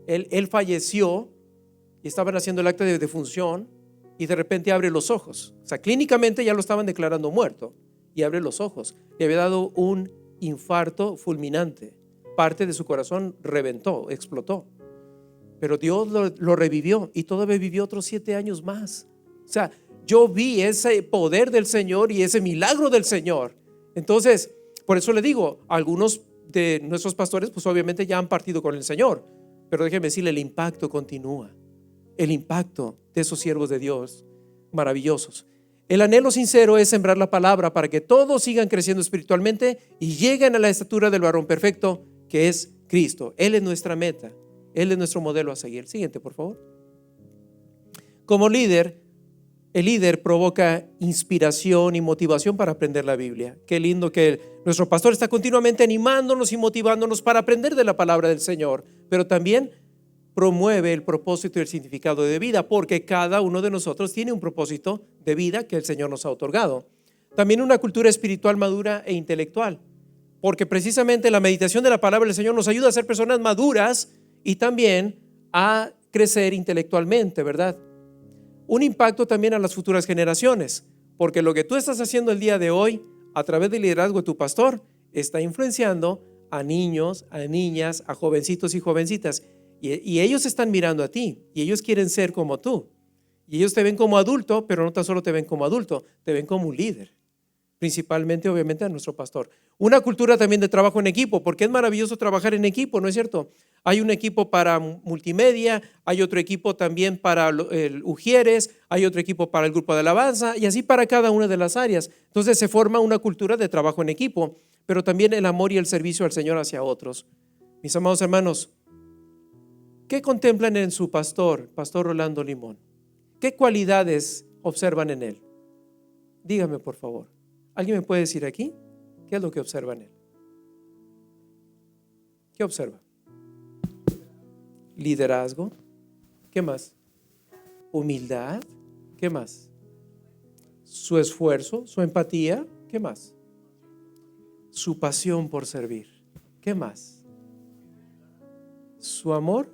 Él falleció y estaban haciendo el acta de defunción y de repente abre los ojos. O sea, clínicamente ya lo estaban declarando muerto y abre los ojos. Le había dado un infarto fulminante. Parte de su corazón reventó, explotó. Pero Dios lo revivió y todavía vivió otros 7 años más. O sea, yo vi ese poder del Señor y ese milagro del Señor. Entonces, por eso le digo, algunos de nuestros pastores pues obviamente ya han partido con el Señor, pero déjeme decirle, el impacto continúa. El impacto de esos siervos de Dios maravillosos. El anhelo sincero es sembrar la palabra para que todos sigan creciendo espiritualmente y lleguen a la estatura del varón perfecto, que es Cristo. Él es nuestra meta, Él es nuestro modelo a seguir. Siguiente, por favor. Como líder, el líder provoca inspiración y motivación para aprender la Biblia. Qué lindo que nuestro pastor está continuamente animándonos y motivándonos para aprender de la palabra del Señor, pero también promueve el propósito y el significado de vida, porque cada uno de nosotros tiene un propósito de vida que el Señor nos ha otorgado. También una cultura espiritual madura e intelectual, porque precisamente la meditación de la palabra del Señor nos ayuda a ser personas maduras y también a crecer intelectualmente, ¿verdad? Un impacto también a las futuras generaciones, porque lo que tú estás haciendo el día de hoy a través del liderazgo de tu pastor está influenciando a niños, a niñas, a jovencitos y jovencitas, y ellos están mirando a ti y ellos quieren ser como tú, y ellos te ven como adulto, pero no tan solo te ven como adulto, te ven como un líder, principalmente obviamente a nuestro pastor. Una cultura también de trabajo en equipo, porque es maravilloso trabajar en equipo, ¿no es cierto? Hay un equipo para multimedia, hay otro equipo también para el Ujieres, hay otro equipo para el grupo de alabanza y así para cada una de las áreas. Entonces se forma una cultura de trabajo en equipo, pero también el amor y el servicio al Señor hacia otros. Mis amados hermanos, ¿qué contemplan en su pastor Rolando Limón? ¿Qué cualidades observan en él? Dígame, por favor. ¿Alguien me puede decir aquí? ¿Qué es lo que observa en él? ¿Qué observa? Liderazgo. ¿Qué más? Humildad. ¿Qué más? Su esfuerzo, su empatía. ¿Qué más? Su pasión por servir. ¿Qué más? Su amor,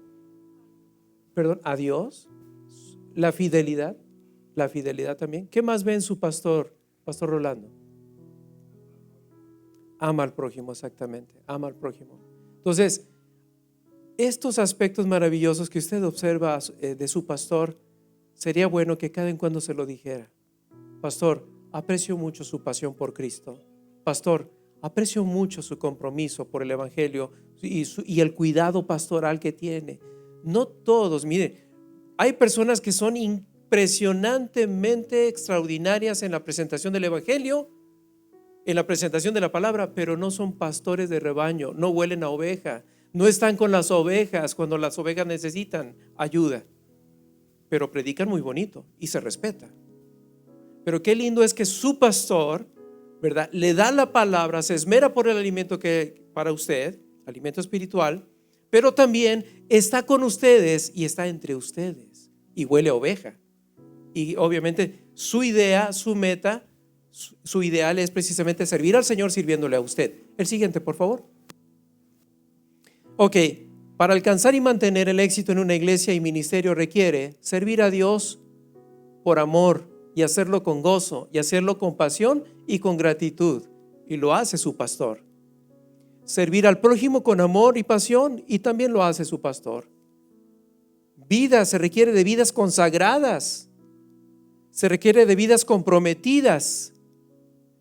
a Dios. La fidelidad también. ¿Qué más ve en su pastor Rolando? Ama al prójimo, exactamente, ama al prójimo. Entonces, estos aspectos maravillosos que usted observa de su pastor, sería bueno que cada en cuando se lo dijera. Pastor, aprecio mucho su pasión por Cristo. Pastor, aprecio mucho su compromiso por el Evangelio y el cuidado pastoral que tiene. No todos, mire, hay personas que son impresionantemente extraordinarias en la presentación del Evangelio, en la presentación de la palabra, pero no son pastores de rebaño, no huelen a oveja, no están con las ovejas cuando las ovejas necesitan ayuda, pero predican muy bonito y se respeta. Pero qué lindo es que su pastor, ¿verdad?, le da la palabra, se esmera por el alimento que para usted, alimento espiritual, pero también está con ustedes y está entre ustedes y huele a oveja. Y obviamente su idea, su meta, su ideal es precisamente servir al Señor sirviéndole a usted. El siguiente, por favor. Ok, para alcanzar y mantener el éxito en una iglesia y ministerio requiere servir a Dios por amor y hacerlo con gozo y hacerlo con pasión y con gratitud. Y lo hace su pastor. Servir al prójimo con amor y pasión y también lo hace su pastor. Vida, se requiere de vidas consagradas. Se requiere de vidas comprometidas.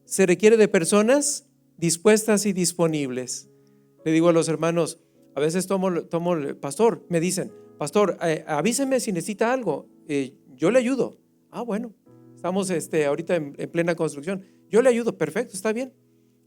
Se requiere de personas dispuestas y disponibles. Le digo a los hermanos, a veces tomo pastor, me dicen, pastor, avíseme si necesita algo, yo le ayudo. Bueno, estamos ahorita en plena construcción, yo le ayudo, perfecto, está bien.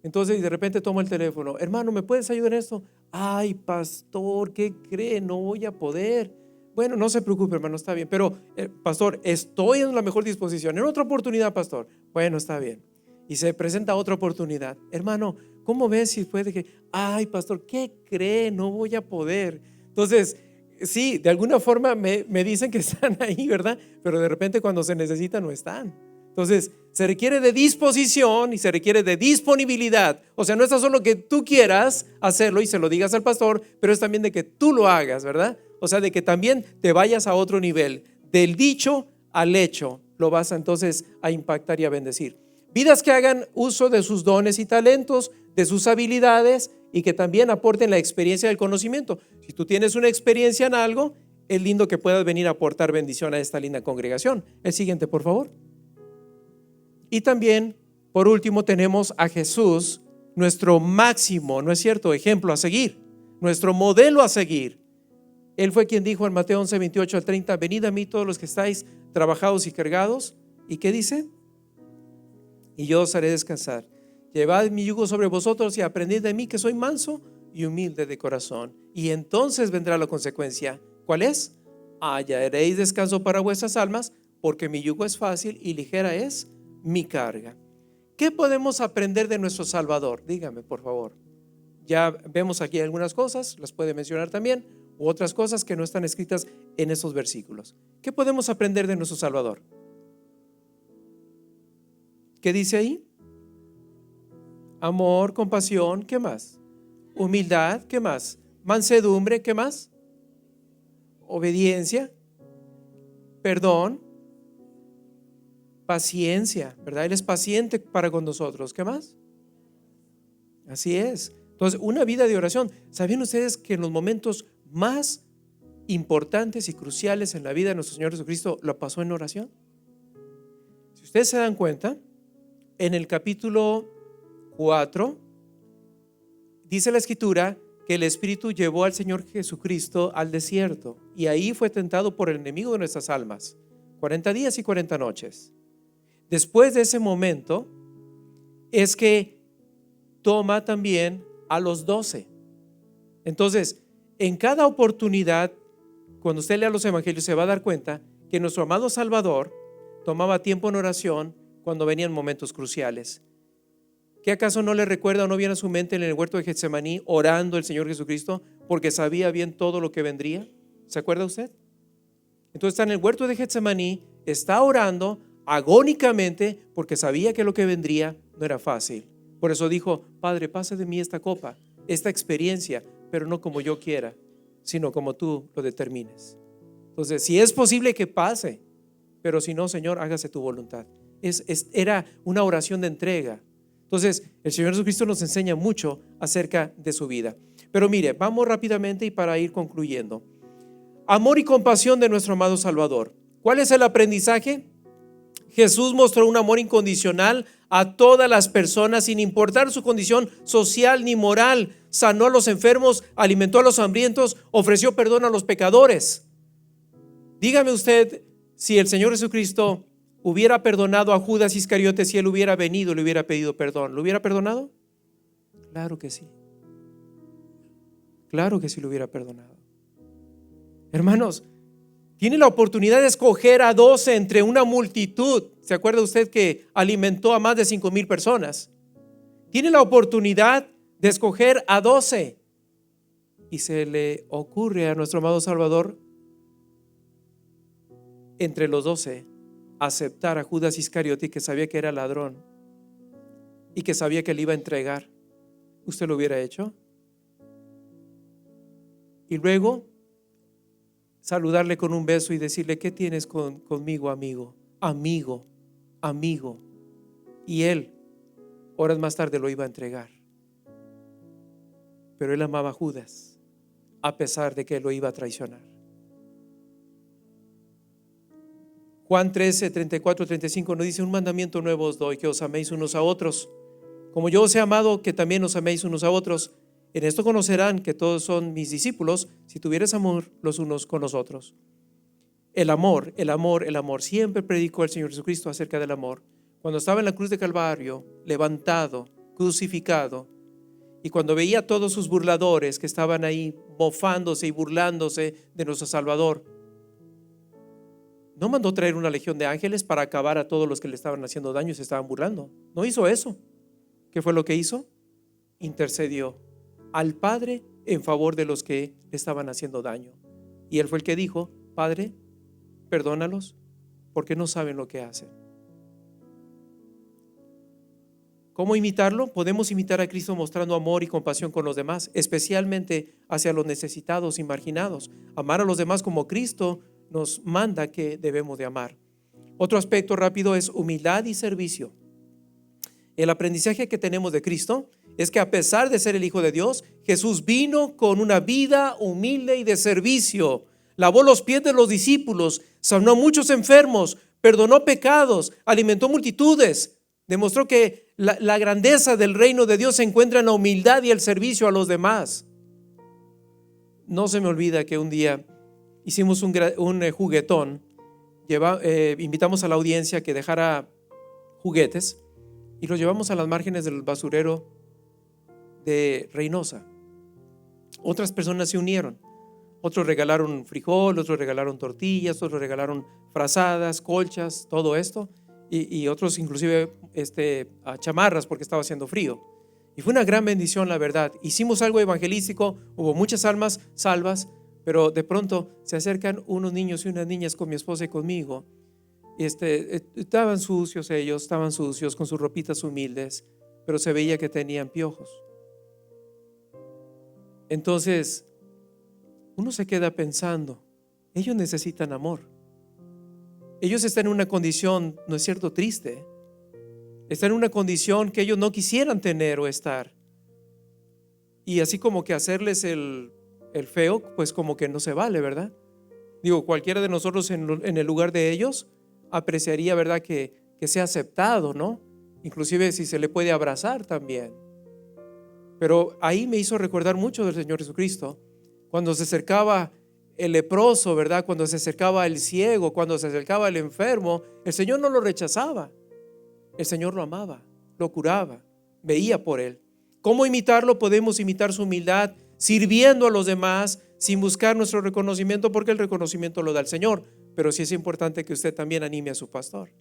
Entonces de repente tomo el teléfono, hermano, ¿me puedes ayudar en esto? Ay, pastor, ¿qué cree? No voy a poder. Bueno, no se preocupe, hermano, está bien, pero pastor, estoy en la mejor disposición. En otra oportunidad, pastor. Bueno, está bien. Y se presenta otra oportunidad. Hermano, ¿cómo ves si puede que? Ay, pastor, ¿qué cree? No voy a poder. Entonces, sí, de alguna forma me dicen que están ahí, ¿verdad? Pero de repente cuando se necesita no están. Entonces, se requiere de disposición y se requiere de disponibilidad. O sea, no es solo que tú quieras hacerlo y se lo digas al pastor, pero es también de que tú lo hagas, ¿verdad? O sea, de que también te vayas a otro nivel. Del dicho al hecho, lo vas entonces a impactar y a bendecir. Vidas que hagan uso de sus dones y talentos, de sus habilidades y que también aporten la experiencia del conocimiento. Si tú tienes una experiencia en algo, es lindo que puedas venir a aportar bendición a esta linda congregación. El siguiente, por favor. Y también, por último, tenemos a Jesús, nuestro máximo, ¿no es cierto?, ejemplo a seguir, nuestro modelo a seguir. Él fue quien dijo en Mateo 11, 28 al 30, venid a mí todos los que estáis trabajados y cargados. ¿Y qué dice? Y yo os haré descansar. Llevad mi yugo sobre vosotros y aprended de mí, que soy manso y humilde de corazón. Y entonces vendrá la consecuencia. ¿Cuál es? Hallaréis descanso para vuestras almas, porque mi yugo es fácil y ligera es mi carga. ¿Qué podemos aprender de nuestro Salvador? Dígame, por favor. Ya vemos aquí algunas cosas, las puede mencionar también, u otras cosas que no están escritas en esos versículos. ¿Qué podemos aprender de nuestro Salvador? ¿Qué dice ahí? Amor, compasión, ¿qué más? Humildad, ¿qué más? Mansedumbre, ¿qué más? Obediencia, perdón, paciencia, ¿verdad? Él es paciente para con nosotros, ¿qué más? Así es. Entonces, una vida de oración. ¿Sabían ustedes que en los momentos más importantes y cruciales en la vida de nuestro Señor Jesucristo lo pasó en oración? Si ustedes se dan cuenta, en el capítulo 4 dice la escritura que el Espíritu llevó al Señor Jesucristo al desierto y ahí fue tentado por el enemigo de nuestras almas 40 días y 40 noches. Después de ese momento es que toma también a los 12. Entonces, en cada oportunidad, cuando usted lea los evangelios, se va a dar cuenta que nuestro amado Salvador tomaba tiempo en oración cuando venían momentos cruciales. ¿Qué acaso no le recuerda o no viene a su mente en el huerto de Getsemaní orando el Señor Jesucristo porque sabía bien todo lo que vendría? ¿Se acuerda usted? Entonces está en el huerto de Getsemaní, está orando agónicamente porque sabía que lo que vendría no era fácil. Por eso dijo, Padre, pase de mí esta copa, esta experiencia, pero no como yo quiera, sino como tú lo determines. Entonces, si es posible que pase, pero si no, Señor, hágase tu voluntad. Era una oración de entrega. Entonces, el Señor Jesucristo nos enseña mucho acerca de su vida. Pero mire, vamos rápidamente y para ir concluyendo. Amor y compasión de nuestro amado Salvador. ¿Cuál es el aprendizaje? Jesús mostró un amor incondicional a todas las personas sin importar su condición social ni moral. Sanó a los enfermos, alimentó a los hambrientos, ofreció perdón a los pecadores. Dígame usted, si el Señor Jesucristo hubiera perdonado a Judas Iscariote, si él hubiera venido y le hubiera pedido perdón, ¿lo hubiera perdonado? Claro que sí. Claro que sí lo hubiera perdonado. Hermanos, tiene la oportunidad de escoger a 12 entre una multitud. ¿Se acuerda usted que alimentó a más de 5,000 personas? Tiene la oportunidad de escoger a 12 y se le ocurre a nuestro amado Salvador, entre los 12, aceptar a Judas Iscariote, que sabía que era ladrón y que sabía que le iba a entregar. ¿Usted lo hubiera hecho? Y luego saludarle con un beso y decirle: ¿qué tienes conmigo, amigo? Amigo, amigo. Y él, horas más tarde, lo iba a entregar. Pero él amaba a Judas, a pesar de que lo iba a traicionar. Juan 13, 34, 35 nos dice: un mandamiento nuevo os doy, que os améis unos a otros. Como yo os he amado, que también os améis unos a otros. En esto conocerán que todos son mis discípulos, si tuvieres amor los unos con los otros. El amor, el amor, el amor. Siempre predicó el Señor Jesucristo acerca del amor. Cuando estaba en la cruz de Calvario, levantado, crucificado, y cuando veía a todos sus burladores que estaban ahí mofándose y burlándose de nuestro Salvador, no mandó traer una legión de ángeles para acabar a todos los que le estaban haciendo daño y se estaban burlando. No hizo eso. ¿Qué fue lo que hizo? Intercedió al Padre en favor de los que le estaban haciendo daño. Y él fue el que dijo: Padre, perdónalos, porque no saben lo que hacen. ¿Cómo imitarlo? Podemos imitar a Cristo mostrando amor y compasión con los demás, especialmente hacia los necesitados y marginados. Amar a los demás como Cristo nos manda que debemos de amar. Otro aspecto rápido es humildad y servicio. El aprendizaje que tenemos de Cristo es que, a pesar de ser el Hijo de Dios, Jesús vino con una vida humilde y de servicio. Lavó los pies de los discípulos, sanó a muchos enfermos, perdonó pecados, alimentó multitudes. Demostró que la grandeza del reino de Dios se encuentra en la humildad y el servicio a los demás. No se me olvida que un día hicimos un juguetón. Invitamos a la audiencia que dejara juguetes y los llevamos a las márgenes del basurero de Reynosa. Otras personas se unieron. Otros regalaron frijol, otros regalaron tortillas, otros regalaron frazadas, colchas, todo esto. Y otros inclusive chamarras, porque estaba haciendo frío. Y fue una gran bendición, la verdad. Hicimos algo evangelístico, hubo muchas almas salvas, pero de pronto se acercan unos niños y unas niñas con mi esposa y conmigo. Estaban sucios ellos, estaban sucios con sus ropitas humildes, pero se veía que tenían piojos. Entonces uno se queda pensando: ellos necesitan amor. Ellos están en una condición, ¿no es cierto?, triste. Están en una condición que ellos no quisieran tener o estar. Y así como que hacerles el feo, pues como que no se vale, ¿verdad? Digo, cualquiera de nosotros en el lugar de ellos apreciaría, ¿verdad?, que sea aceptado, ¿no? Inclusive si se le puede abrazar también. Pero ahí me hizo recordar mucho del Señor Jesucristo. Cuando se acercaba el leproso, ¿verdad?, cuando se acercaba el ciego, cuando se acercaba el enfermo, el Señor no lo rechazaba. El Señor lo amaba, lo curaba, veía por él. ¿Cómo imitarlo? Podemos imitar su humildad sirviendo a los demás sin buscar nuestro reconocimiento, porque el reconocimiento lo da el Señor. Pero sí es importante que usted también anime a su pastor,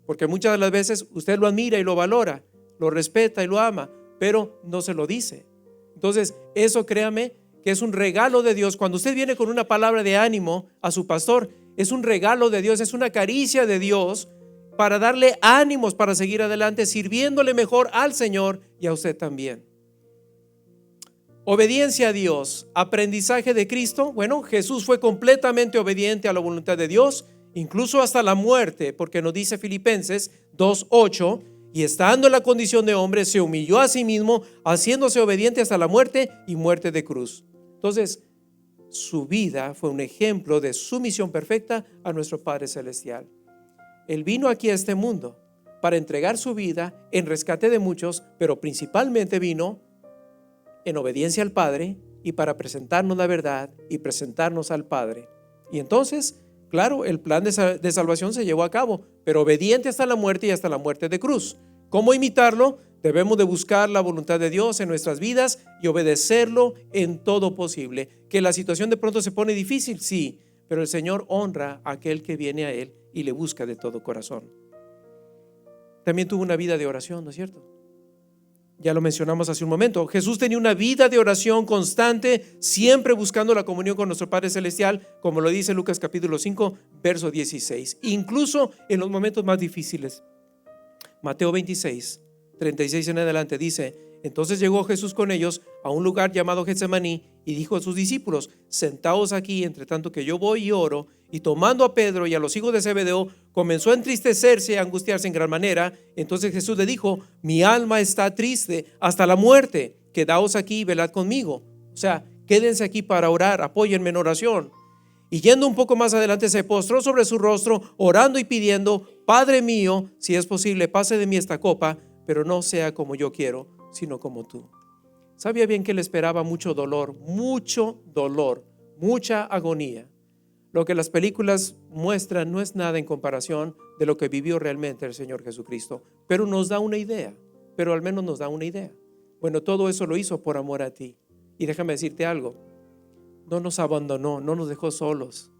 porque muchas de las veces usted lo admira y lo valora, lo respeta y lo ama, pero no se lo dice. Entonces eso, créame, que es un regalo de Dios. Cuando usted viene con una palabra de ánimo a su pastor, es un regalo de Dios, es una caricia de Dios para darle ánimos para seguir adelante, sirviéndole mejor al Señor y a usted también. Obediencia a Dios, aprendizaje de Cristo. Bueno, Jesús fue completamente obediente a la voluntad de Dios, incluso hasta la muerte, porque nos dice Filipenses 2:8, y estando en la condición de hombre, se humilló a sí mismo, haciéndose obediente hasta la muerte y muerte de cruz. Entonces, su vida fue un ejemplo de sumisión perfecta a nuestro Padre Celestial. Él vino aquí a este mundo para entregar su vida en rescate de muchos, pero principalmente vino en obediencia al Padre y para presentarnos la verdad y presentarnos al Padre. Y entonces, claro, el plan de salvación se llevó a cabo, pero obediente hasta la muerte y hasta la muerte de cruz. ¿Cómo imitarlo? Debemos de buscar la voluntad de Dios en nuestras vidas y obedecerlo en todo posible. ¿Que la situación de pronto se pone difícil? Sí, pero el Señor honra a aquel que viene a Él y le busca de todo corazón. También tuvo una vida de oración, ¿no es cierto? Ya lo mencionamos hace un momento. Jesús tenía una vida de oración constante, siempre buscando la comunión con nuestro Padre Celestial, como lo dice Lucas capítulo 5, verso 16. Incluso en los momentos más difíciles. Mateo 26, 36 en adelante dice: entonces llegó Jesús con ellos a un lugar llamado Getsemaní y dijo a sus discípulos: sentaos aquí entre tanto que yo voy y oro. Y tomando a Pedro y a los hijos de Zebedeo, comenzó a entristecerse y a angustiarse en gran manera. Entonces Jesús le dijo: mi alma está triste hasta la muerte, quedaos aquí y velad conmigo. O sea, quédense aquí para orar, apóyenme en oración. Y yendo un poco más adelante, se postró sobre su rostro, orando y pidiendo: Padre mío, si es posible, pase de mí esta copa, pero no sea como yo quiero, sino como tú. Sabía bien que le esperaba mucho dolor, mucha agonía. Lo que las películas muestran no es nada en comparación de lo que vivió realmente el Señor Jesucristo, pero nos da una idea, pero al menos nos da una idea. Bueno, todo eso lo hizo por amor a ti. Y déjame decirte algo: no nos abandonó, no nos dejó solos.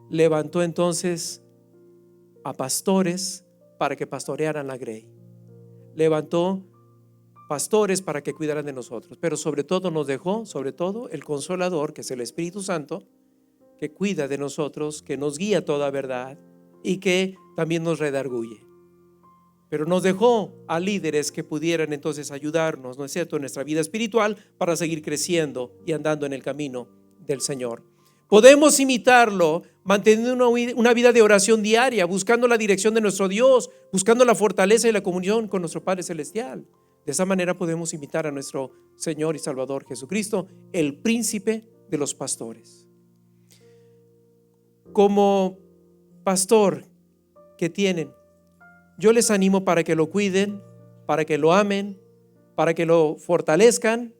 Levantó entonces a pastores para que pastorearan la grey. Levantó pastores para que cuidaran de nosotros, pero sobre todo nos dejó, sobre todo, el Consolador, que es el Espíritu Santo, que cuida de nosotros, que nos guía a toda verdad y que también nos redarguye. Pero nos dejó a líderes que pudieran entonces ayudarnos, ¿no es cierto?, en nuestra vida espiritual para seguir creciendo y andando en el camino del Señor. Podemos imitarlo manteniendo una vida de oración diaria, buscando la dirección de nuestro Dios, buscando la fortaleza y la comunión con nuestro Padre Celestial. De esa manera podemos imitar a nuestro Señor y Salvador Jesucristo, el príncipe de los pastores. Como pastor que tienen, yo les animo para que lo cuiden, para que lo amen, para que lo fortalezcan.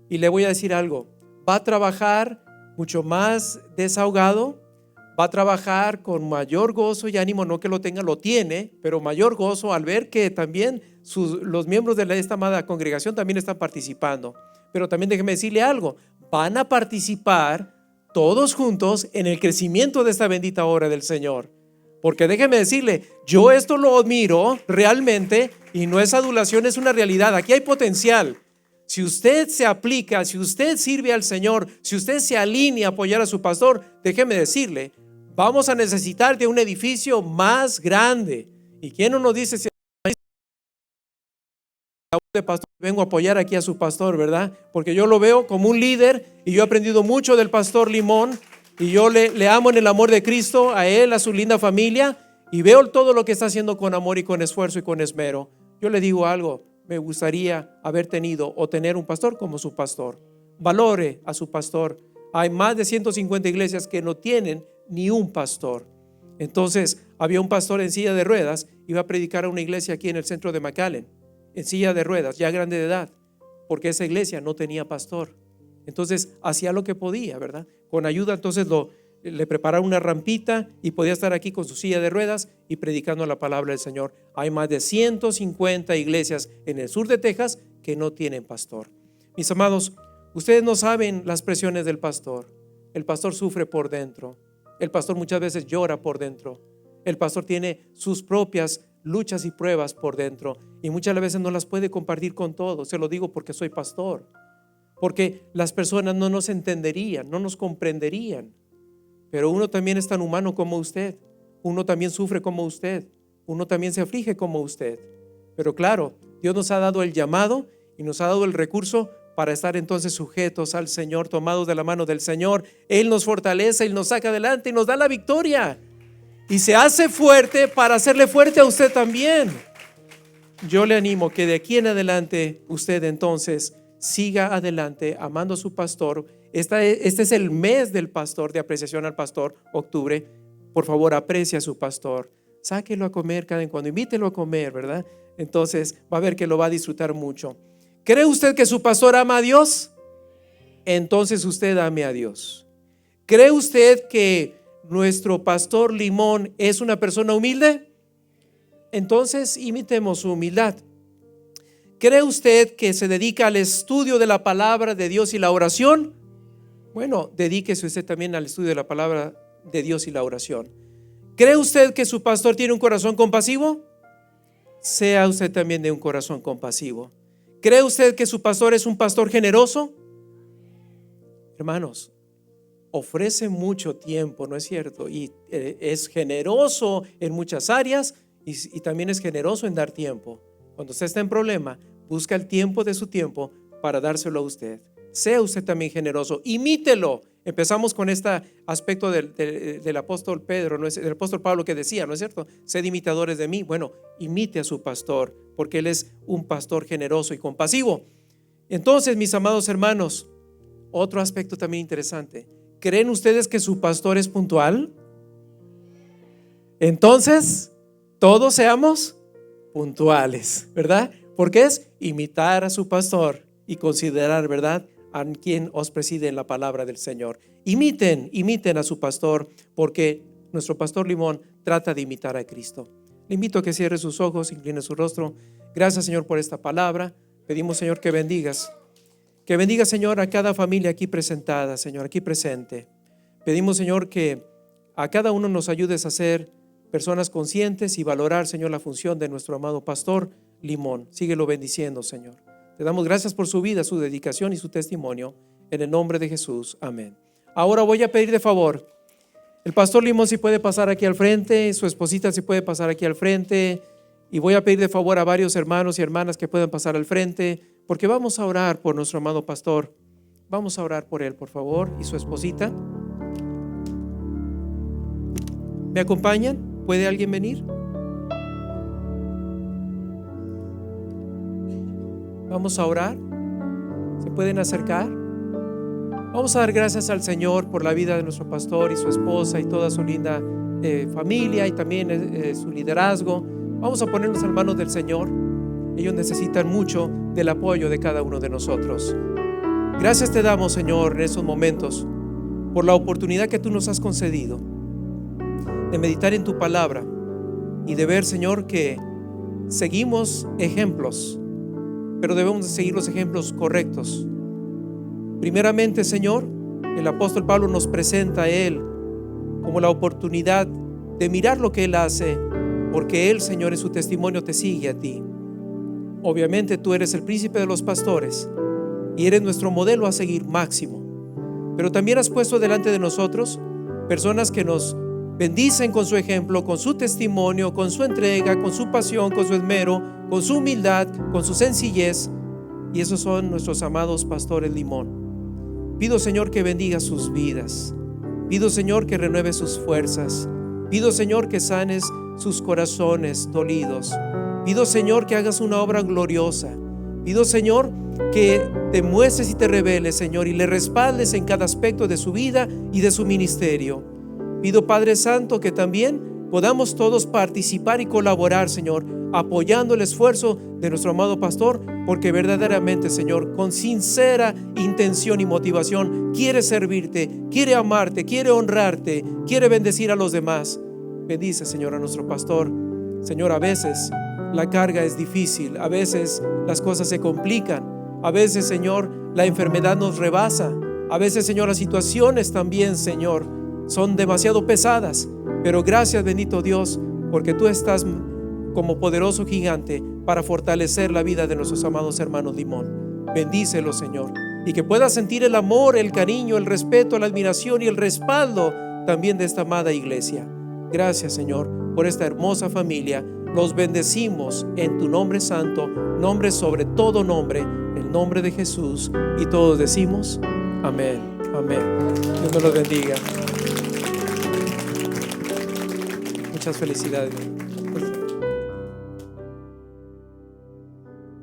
Y le voy a decir algo: va a trabajar mucho más desahogado, va a trabajar con mayor gozo y ánimo, no que lo tenga, lo tiene, pero mayor gozo al ver que también los miembros de esta amada congregación también están participando. Pero también déjeme decirle algo: van a participar todos juntos en el crecimiento de esta bendita obra del Señor. Porque déjeme decirle, yo esto lo admiro realmente y no es adulación, es una realidad. Aquí hay potencial. Si usted se aplica, si usted sirve al Señor, si usted se alinea a apoyar a su pastor, déjeme decirle, vamos a necesitar de un edificio más grande. ¿Y quién no nos dice si de pastor vengo a apoyar aquí a su pastor, verdad? Porque yo lo veo como un líder y yo he aprendido mucho del pastor Limón y yo le amo en el amor de Cristo, a él, a su linda familia, y veo todo lo que está haciendo con amor y con esfuerzo y con esmero. Yo le digo algo: me gustaría haber tenido o tener un pastor como su pastor. Valore a su pastor. Hay más de 150 iglesias que no tienen ni un pastor. Entonces había un pastor en silla de ruedas, iba a predicar a una iglesia aquí en el centro de McAllen, en silla de ruedas, ya grande de edad, porque esa iglesia no tenía pastor. Entonces hacía lo que podía, ¿verdad? Con ayuda entonces le prepararon una rampita y podía estar aquí con su silla de ruedas y predicando la palabra del Señor. Hay más de 150 iglesias en el sur de Texas que no tienen pastor. Mis amados, ustedes no saben las presiones del pastor. El pastor sufre por dentro. El pastor muchas veces llora por dentro. El pastor tiene sus propias luchas y pruebas por dentro y muchas veces no las puede compartir con todos. Se lo digo porque soy pastor, porque las personas no nos entenderían, no nos comprenderían. Pero uno también es tan humano como usted, uno también sufre como usted, uno también se aflige como usted. Pero claro, Dios nos ha dado el llamado y nos ha dado el recurso para estar entonces sujetos al Señor, tomados de la mano del Señor. Él nos fortalece, Él nos saca adelante y nos da la victoria. Y se hace fuerte para hacerle fuerte a usted también. Yo le animo que de aquí en adelante usted entonces siga adelante amando a su pastor. Este es el mes del pastor, de apreciación al pastor, octubre. Por favor, aprecie a su pastor. Sáquelo a comer cada vez en cuando, invítelo a comer, ¿verdad? Entonces va a ver que lo va a disfrutar mucho. ¿Cree usted que su pastor ama a Dios? Entonces usted ame a Dios. ¿Cree usted que nuestro pastor Limón es una persona humilde? Entonces imitemos su humildad. ¿Cree usted que se dedica al estudio de la palabra de Dios y la oración? Bueno, dedíquese usted también al estudio de la palabra de Dios y la oración. ¿Cree usted que su pastor tiene un corazón compasivo? Sea usted también de un corazón compasivo. ¿Cree usted que su pastor es un pastor generoso? Hermanos, ofrece mucho tiempo, ¿no es cierto? Y es generoso en muchas áreas y también es generoso en dar tiempo. Cuando usted está en problema, busca el tiempo de su tiempo para dárselo a usted. Sea usted también generoso, imítelo. Empezamos con este aspecto del apóstol Pedro, ¿no es? Del apóstol Pablo, que decía, ¿no es cierto? Sed imitadores de mí. Bueno, imite a su pastor, porque él es un pastor generoso y compasivo. Entonces, mis amados hermanos, otro aspecto también interesante. ¿Creen ustedes que su pastor es puntual? Entonces, todos seamos puntuales, ¿verdad? Porque es imitar a su pastor y considerar, ¿verdad?, a quien os preside en la palabra del Señor. Imiten a su pastor, porque nuestro pastor Limón trata de imitar a Cristo. Le invito a que cierre sus ojos, incline su rostro. Gracias, Señor, por esta palabra. Pedimos, Señor, que bendigas, Señor, a cada familia aquí presentada, Señor, aquí presente. Pedimos, Señor, que a cada uno nos ayudes a ser personas conscientes y valorar, Señor, la función de nuestro amado pastor Limón. Síguelo bendiciendo, Señor. Te damos gracias por su vida, su dedicación y su testimonio. En el nombre de Jesús, amén. Ahora voy a pedir de favor, el pastor Limón si puede pasar aquí al frente, su esposita si puede pasar aquí al frente, y voy a pedir de favor a varios hermanos y hermanas que puedan pasar al frente, porque vamos a orar por nuestro amado pastor. Vamos a orar por él, por favor, y su esposita. ¿Me acompañan? ¿Puede alguien venir? Vamos a orar. ¿Se pueden acercar? Vamos a dar gracias al Señor por la vida de nuestro pastor y su esposa y toda su linda familia y también su liderazgo. Vamos a ponernos en manos del Señor. Ellos necesitan mucho del apoyo de cada uno de nosotros. Gracias te damos, Señor, en estos momentos por la oportunidad que tú nos has concedido de meditar en tu palabra y de ver, Señor, que seguimos ejemplos, pero debemos de seguir los ejemplos correctos. Primeramente, Señor, el apóstol Pablo nos presenta a él como la oportunidad de mirar lo que él hace, porque él, Señor, en su testimonio te sigue a ti. Obviamente tú eres el príncipe de los pastores y eres nuestro modelo a seguir máximo, pero también has puesto delante de nosotros personas que nos bendicen con su ejemplo, con su testimonio, con su entrega, con su pasión, con su esmero, con su humildad, con su sencillez, y esos son nuestros amados pastores Limón. Pido, Señor, que bendiga sus vidas. Pido, Señor, que renueve sus fuerzas. Pido, Señor, que sanes sus corazones dolidos. Pido, Señor, que hagas una obra gloriosa. Pido, Señor, que te muestres y te reveles, Señor, y le respaldes en cada aspecto de su vida y de su ministerio. Pido, Padre Santo, que también podamos todos participar y colaborar, Señor, apoyando el esfuerzo de nuestro amado pastor, porque verdaderamente, Señor, con sincera intención y motivación quiere servirte, quiere amarte, quiere honrarte, quiere bendecir a los demás. Bendice, Señor, a nuestro pastor. Señor, a veces la carga es difícil, a veces las cosas se complican, a veces, Señor, la enfermedad nos rebasa, a veces, Señor, las situaciones también, Señor, son demasiado pesadas, pero gracias, bendito Dios, porque tú estás como poderoso gigante para fortalecer la vida de nuestros amados hermanos Limón. Bendícelo, Señor, y que pueda sentir el amor, el cariño, el respeto, la admiración y el respaldo también de esta amada iglesia. Gracias, Señor, por esta hermosa familia. Los bendecimos en tu nombre santo, nombre sobre todo nombre, el nombre de Jesús, y todos decimos amén, amén. Dios nos los bendiga. Muchas felicidades.